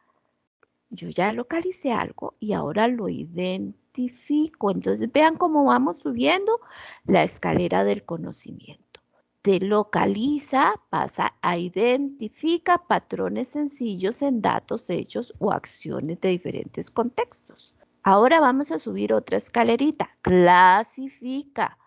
yo ya localicé algo y ahora lo identifico. Entonces, vean cómo vamos subiendo la escalera del conocimiento. Delocaliza, pasa a identifica patrones sencillos en datos, hechos o acciones de diferentes contextos. Ahora vamos a subir otra escalerita. Clasifica.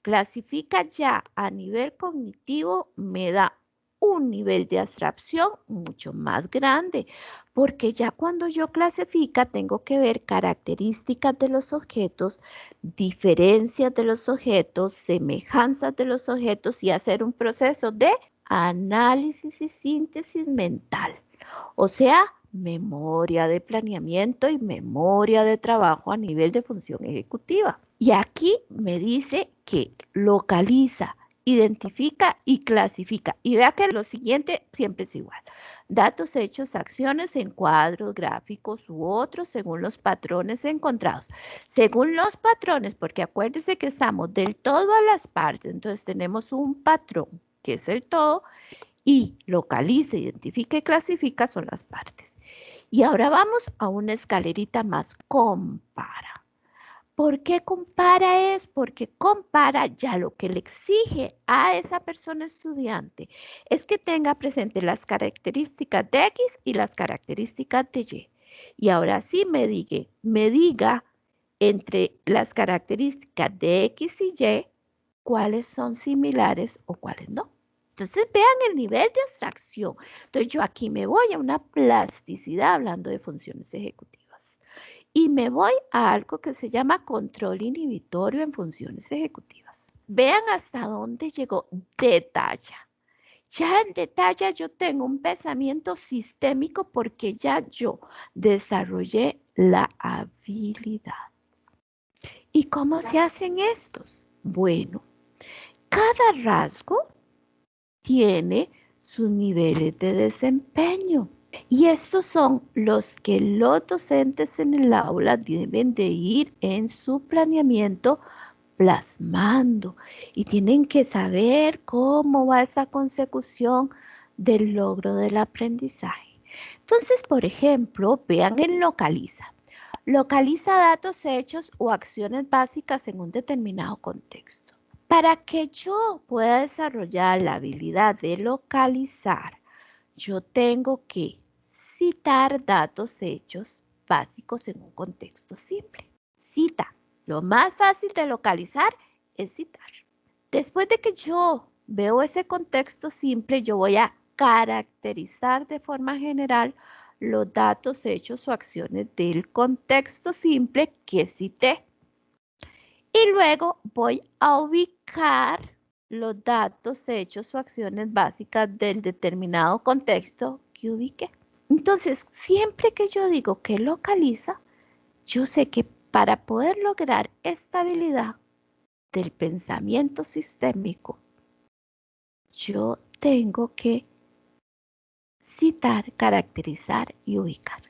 Clasifica ya a nivel cognitivo me da un nivel de abstracción mucho más grande, porque ya cuando yo clasifica tengo que ver características de los objetos, diferencias de los objetos, semejanzas de los objetos y hacer un proceso de análisis y síntesis mental. O sea, memoria de planeamiento y memoria de trabajo a nivel de función ejecutiva. Y aquí me dice que localiza, identifica y clasifica. Y vea que lo siguiente siempre es igual. Datos, hechos, acciones en cuadros, gráficos u otros según los patrones encontrados. Según los patrones, porque acuérdese que estamos del todo a las partes, entonces tenemos un patrón, que es el todo, y localiza, identifica y clasifica son las partes. Y ahora vamos a una escalerita más, compara. ¿Por qué compara? Es porque compara ya lo que le exige a esa persona estudiante es que tenga presente las características de X y las características de Y. Y ahora sí me diga entre las características de X y Y cuáles son similares o cuáles no. Entonces vean el nivel de abstracción. Entonces yo aquí me voy a una plasticidad hablando de funciones ejecutivas. Y me voy a algo que se llama control inhibitorio en funciones ejecutivas. Vean hasta dónde llegó detalle. Ya en detalle yo tengo un pensamiento sistémico porque ya yo desarrollé la habilidad. ¿Y cómo se hacen estos? Bueno, cada rasgo tiene sus niveles de desempeño. Y estos son los que los docentes en el aula deben de ir en su planeamiento plasmando. Y tienen que saber cómo va esa consecución del logro del aprendizaje. Entonces, por ejemplo, vean en localiza. Localiza datos, hechos o acciones básicas en un determinado contexto. Para que yo pueda desarrollar la habilidad de localizar, yo tengo que citar datos hechos básicos en un contexto simple. Cita. Lo más fácil de localizar es citar. Después de que yo veo ese contexto simple, yo voy a caracterizar de forma general los datos, hechos o acciones del contexto simple que cité. Y luego voy a ubicar los datos, hechos o acciones básicas del determinado contexto que ubiqué. Entonces, siempre que yo digo que localiza, yo sé que para poder lograr esta habilidad del pensamiento sistémico, yo tengo que citar, caracterizar y ubicar.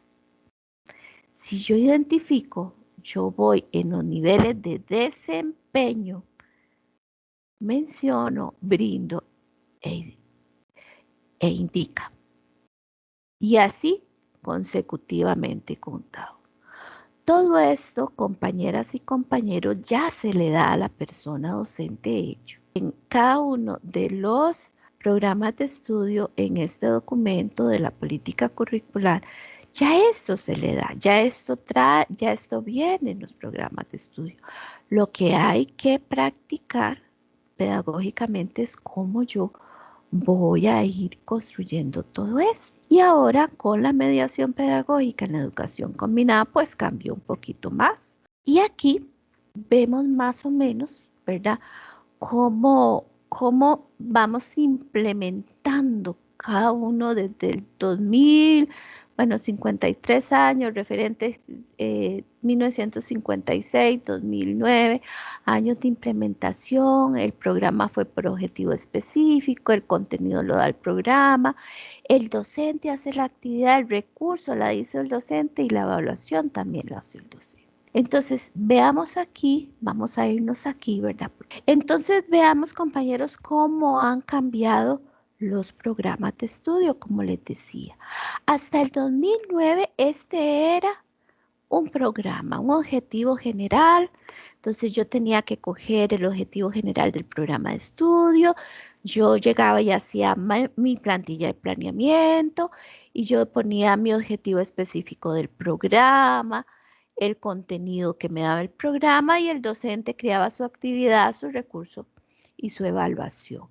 Si yo identifico, yo voy en los niveles de desempeño, menciono, brindo e indica. Y así consecutivamente contado. Todo esto, compañeras y compañeros, ya se le da a la persona docente hecho. En cada uno de los programas de estudio en este documento de la política curricular, ya esto se le da, ya esto viene en los programas de estudio. Lo que hay que practicar pedagógicamente es cómo yo voy a ir construyendo todo eso. Y ahora con la mediación pedagógica en la educación combinada, pues cambió un poquito más. Y aquí vemos más o menos, ¿verdad? Cómo vamos implementando cada uno desde el 2000, bueno, 53 años, referentes 1956, 2009, años de implementación, el programa fue por objetivo específico, el contenido lo da el programa, el docente hace la actividad, el recurso la dice el docente y la evaluación también la hace el docente. Entonces, veamos aquí, vamos a irnos aquí, ¿verdad? Entonces, veamos, compañeros, cómo han cambiado los programas de estudio, como les decía. Hasta el 2009, este era un programa, un objetivo general. Entonces, yo tenía que coger el objetivo general del programa de estudio. Yo llegaba y hacía mi plantilla de planeamiento y yo ponía mi objetivo específico del programa, el contenido que me daba el programa y el docente creaba su actividad, su recurso y su evaluación.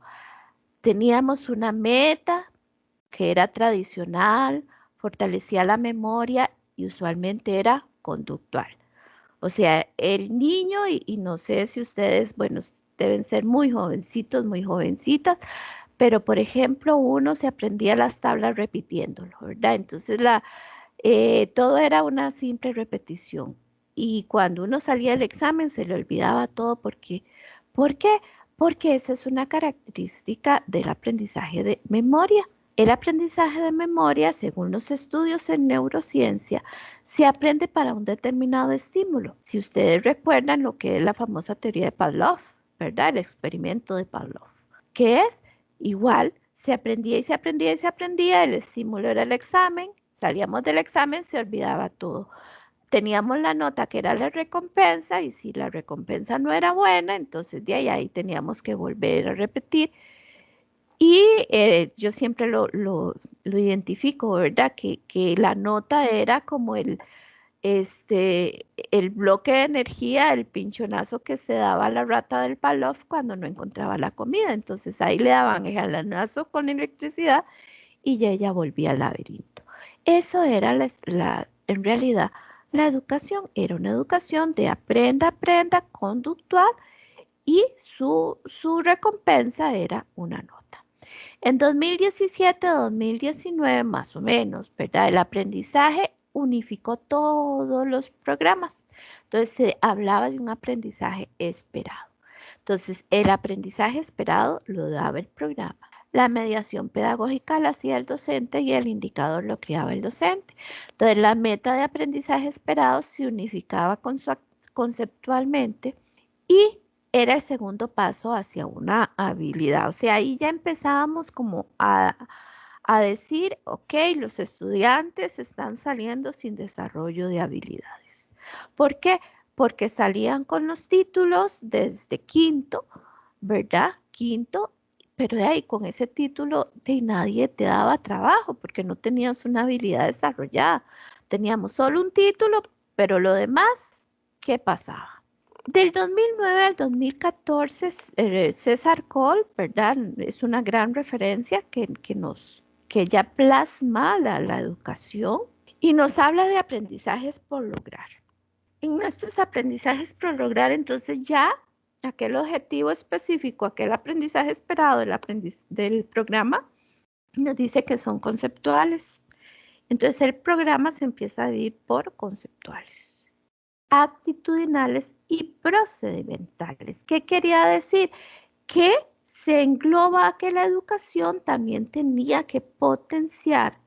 Teníamos una meta que era tradicional, fortalecía la memoria y usualmente era conductual. O sea, el niño, y no sé si ustedes, bueno, deben ser muy jovencitos, muy jovencitas, pero por ejemplo, uno se aprendía las tablas repitiéndolo, ¿verdad? Entonces, todo era una simple repetición. Y cuando uno salía del examen se le olvidaba todo porque, ¿por qué? Porque esa es una característica del aprendizaje de memoria. El aprendizaje de memoria, según los estudios en neurociencia, se aprende para un determinado estímulo. Si ustedes recuerdan lo que es la famosa teoría de Pavlov, ¿verdad? El experimento de Pavlov, que es igual, se aprendía y se aprendía y se aprendía, el estímulo era el examen, salíamos del examen, se olvidaba todo. Teníamos la nota que era la recompensa y si la recompensa no era buena, entonces de ahí teníamos que volver a repetir. Y yo siempre lo identifico, ¿verdad? Que la nota era como el bloque de energía, el pinchonazo que se daba a la rata del Pavlov cuando no encontraba la comida. Entonces ahí le daban el jalanazo con electricidad y ya ella volvía al laberinto. Eso era en realidad la educación, era una educación de aprenda, aprenda, conductual y su recompensa era una nota. En 2017-2019 más o menos, ¿verdad? El aprendizaje unificó todos los programas. Entonces se hablaba de un aprendizaje esperado. Entonces el aprendizaje esperado lo daba el programa. La mediación pedagógica la hacía el docente y el indicador lo creaba el docente. Entonces la meta de aprendizaje esperado se unificaba conceptualmente y era el segundo paso hacia una habilidad. O sea, ahí ya empezábamos como a decir, ok, los estudiantes están saliendo sin desarrollo de habilidades. ¿Por qué? Porque salían con los títulos desde quinto, ¿verdad? Quinto, pero de ahí con ese título de nadie te daba trabajo porque no tenías una habilidad desarrollada. Teníamos solo un título, pero lo demás, ¿qué pasaba? Del 2009 al 2014, César Cole, ¿verdad? Es una gran referencia que ya plasma la educación y nos habla de aprendizajes por lograr. En nuestros aprendizajes por lograr, entonces ya aquel objetivo específico, aquel aprendizaje esperado del programa, nos dice que son conceptuales. Entonces el programa se empieza a dividir por conceptuales, actitudinales y procedimentales. ¿Qué quería decir? Que se engloba que la educación también tenía que potenciar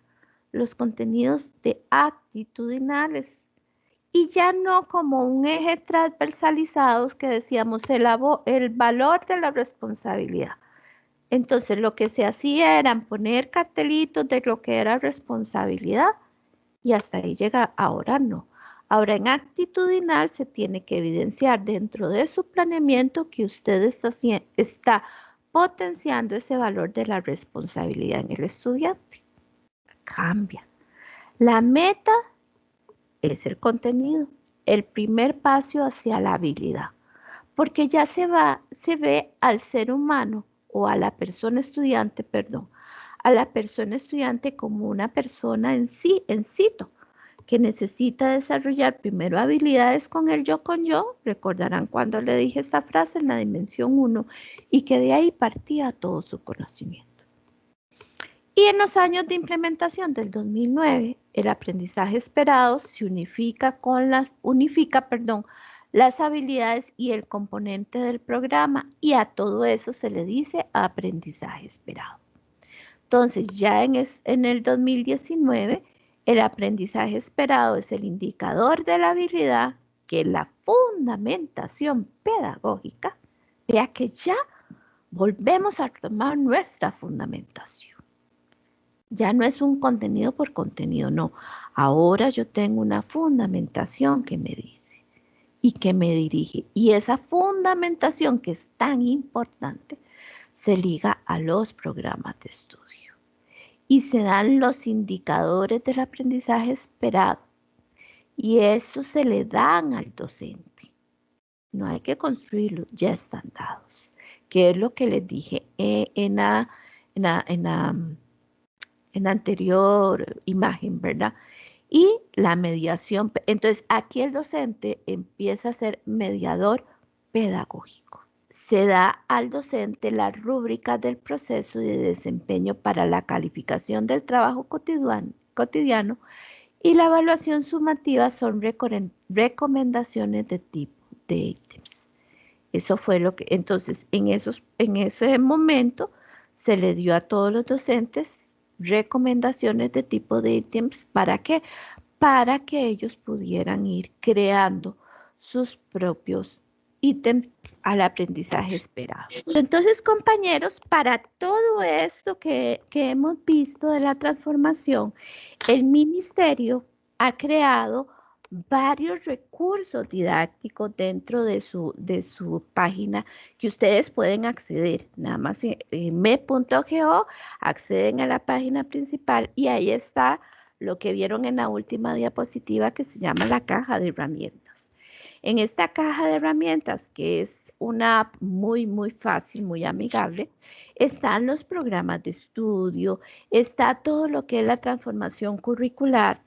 los contenidos de actitudinales y ya no como un eje transversalizados que decíamos el valor de la responsabilidad. Entonces lo que se hacía era poner cartelitos de lo que era responsabilidad y hasta ahí llega, ahora no. Ahora en actitudinal se tiene que evidenciar dentro de su planeamiento que usted está potenciando ese valor de la responsabilidad en el estudiante. Cambia. La meta es el contenido, el primer paso hacia la habilidad, porque ya se ve al ser humano o a la persona estudiante, perdón, a la persona estudiante como una persona en sí, en sito, que necesita desarrollar primero habilidades con el yo con yo, recordarán cuando le dije esta frase en la dimensión 1, y que de ahí partía todo su conocimiento. Y en los años de implementación del 2009, el aprendizaje esperado se unifica las habilidades y el componente del programa, y a todo eso se le dice aprendizaje esperado. Entonces, ya en el 2019, el aprendizaje esperado es el indicador de la habilidad, que es la fundamentación pedagógica. Vea que ya volvemos a tomar nuestra fundamentación. Ya no es un contenido por contenido, no. Ahora yo tengo una fundamentación que me dice y que me dirige. Y esa fundamentación que es tan importante se liga a los programas de estudio. Y se dan los indicadores del aprendizaje esperado. Y estos se le dan al docente. No hay que construirlos, ya están dados. Que es lo que les dije en la anterior imagen, ¿verdad? Y la mediación. Entonces, aquí el docente empieza a ser mediador pedagógico. Se da al docente las rúbricas del proceso de desempeño para la calificación del trabajo cotidiano y la evaluación sumativa son recomendaciones de tipo de ítems. Eso fue lo que, entonces, en ese momento se le dio a todos los docentes recomendaciones de tipo de ítems. ¿Para qué? Para que ellos pudieran ir creando sus propios ítems al aprendizaje esperado. Entonces, compañeros, para todo esto que hemos visto de la transformación, el ministerio ha creado varios recursos didácticos dentro de su página que ustedes pueden acceder. Nada más en me.go acceden a la página principal y ahí está lo que vieron en la última diapositiva que se llama la caja de herramientas. En esta caja de herramientas, que es una app muy, muy fácil, muy amigable, están los programas de estudio, está todo lo que es la transformación curricular,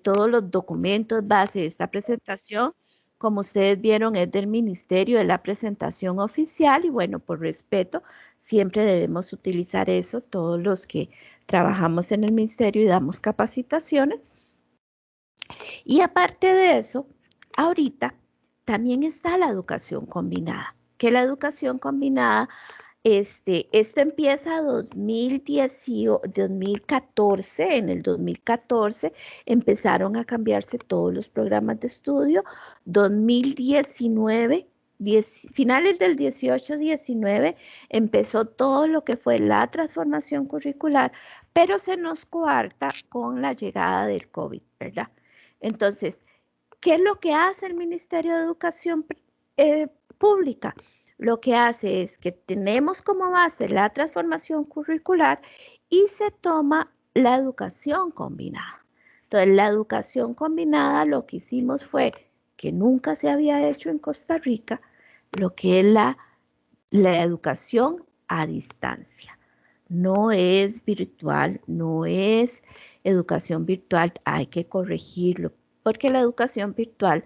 todos los documentos base de esta presentación. Como ustedes vieron, es del ministerio, de la presentación oficial y bueno, por respeto, siempre debemos utilizar eso, todos los que trabajamos en el ministerio y damos capacitaciones. Y aparte de eso, ahorita también está la educación combinada, que la educación combinada, esto empieza 2014, en el 2014 empezaron a cambiarse todos los programas de estudio, 2019, finales del 18-19 empezó todo lo que fue la transformación curricular, pero se nos coarta con la llegada del COVID, ¿verdad? Entonces, ¿qué es lo que hace el Ministerio de Educación Pública? Lo que hace es que tenemos como base la transformación curricular y se toma la educación combinada. Entonces, la educación combinada lo que hicimos fue que nunca se había hecho en Costa Rica, lo que es la educación a distancia. No es virtual, no es educación virtual, hay que corregirlo, porque la educación virtual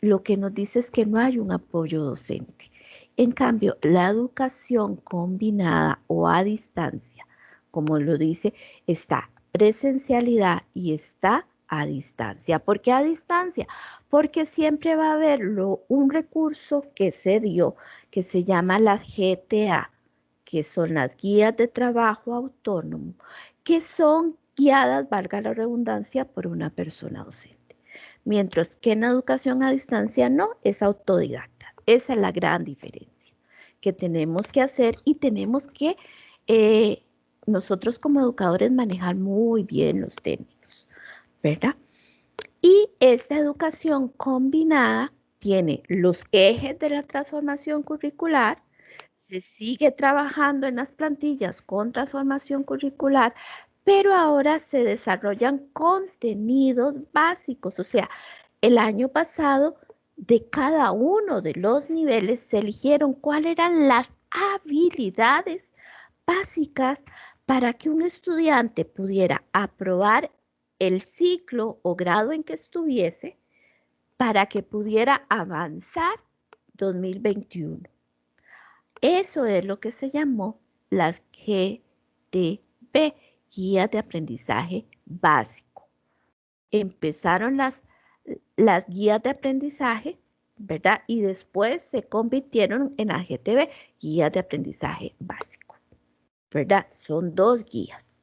lo que nos dice es que no hay un apoyo docente. En cambio, la educación combinada o a distancia, como lo dice, está presencialidad y está a distancia. ¿Por qué a distancia? Porque siempre va a haber un recurso que se dio, que se llama la GTA, que son las guías de trabajo autónomo, que son guiadas, valga la redundancia, por una persona docente. mientras que en educación a distancia no, es autodidacta. Esa es la gran diferencia que tenemos que hacer y tenemos que nosotros como educadores manejar muy bien los términos, ¿verdad? Y esta educación combinada tiene los ejes de la transformación curricular, se sigue trabajando en las plantillas con transformación curricular, pero ahora se desarrollan contenidos básicos. O sea, el año pasado de cada uno de los niveles se eligieron cuáles eran las habilidades básicas para que un estudiante pudiera aprobar el ciclo o grado en que estuviese para que pudiera avanzar 2021. Eso es lo que se llamó las GTB, Guías de Aprendizaje Básico. Empezaron las guías de aprendizaje, ¿verdad? Y después se convirtieron en la GTB, Guías de Aprendizaje Básico, ¿verdad? Son 2 guías.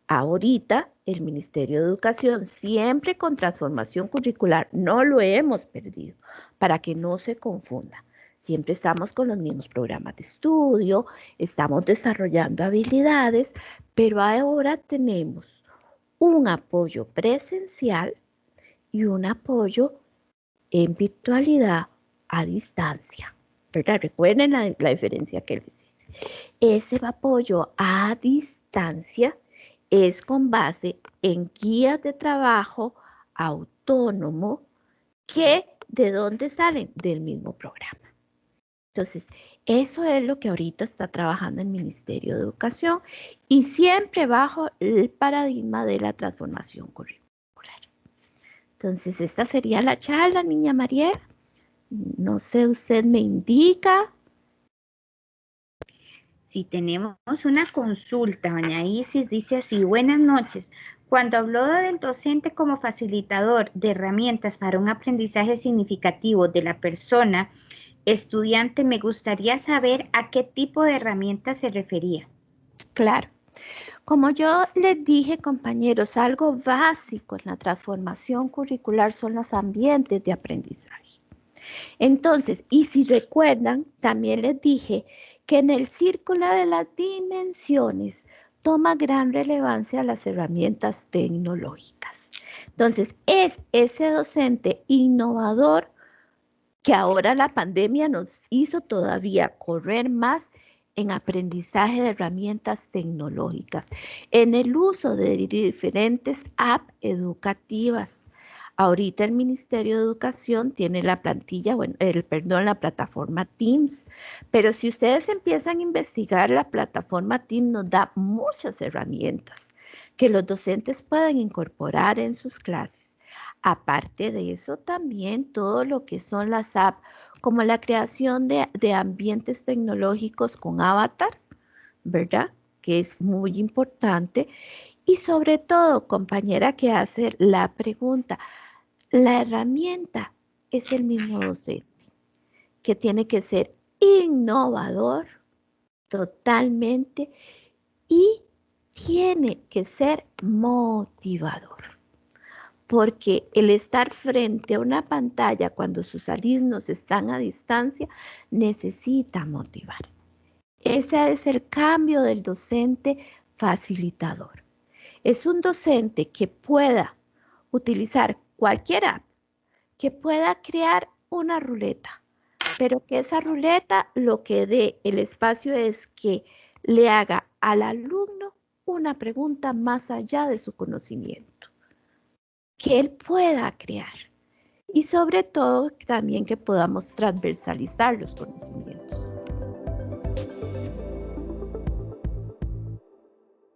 Ahorita el Ministerio de Educación, siempre con transformación curricular, no lo hemos perdido, para que no se confunda. Siempre estamos con los mismos programas de estudio, estamos desarrollando habilidades, pero ahora tenemos un apoyo presencial y un apoyo en virtualidad a distancia, ¿verdad? Recuerden la diferencia que les hice. Ese apoyo a distancia es con base en guías de trabajo autónomo que ¿de dónde salen? Del mismo programa. Entonces, eso es lo que ahorita está trabajando el Ministerio de Educación y siempre bajo el paradigma de la transformación curricular. Entonces, esta sería la charla, niña Mariela. No sé, usted me indica. Si tenemos una consulta, doña Isis dice así: buenas noches. Cuando habló del docente como facilitador de herramientas para un aprendizaje significativo de la persona estudiante, me gustaría saber a qué tipo de herramientas se refería. Claro. Como yo les dije, compañeros, algo básico en la transformación curricular son los ambientes de aprendizaje. Entonces, y si recuerdan, también les dije que en el círculo de las dimensiones toma gran relevancia las herramientas tecnológicas. Entonces, es ese docente innovador que ahora la pandemia nos hizo todavía correr más en aprendizaje de herramientas tecnológicas, en el uso de diferentes apps educativas. Ahorita el Ministerio de Educación tiene la plantilla, bueno, la plataforma Teams, pero si ustedes empiezan a investigar, la plataforma Teams nos da muchas herramientas que los docentes pueden incorporar en sus clases. Aparte de eso, también todo lo que son las apps, como la creación de ambientes tecnológicos con avatar, ¿verdad? Que es muy importante. Y sobre todo, compañera que hace la pregunta, la herramienta es el mismo docente, que tiene que ser innovador totalmente y tiene que ser motivador. Porque el estar frente a una pantalla cuando sus alumnos están a distancia necesita motivar. Ese es el cambio del docente facilitador. Es un docente que pueda utilizar cualquier app, que pueda crear una ruleta, pero que esa ruleta lo que dé el espacio es que le haga al alumno una pregunta más allá de su conocimiento, que él pueda crear y sobre todo también que podamos transversalizar los conocimientos.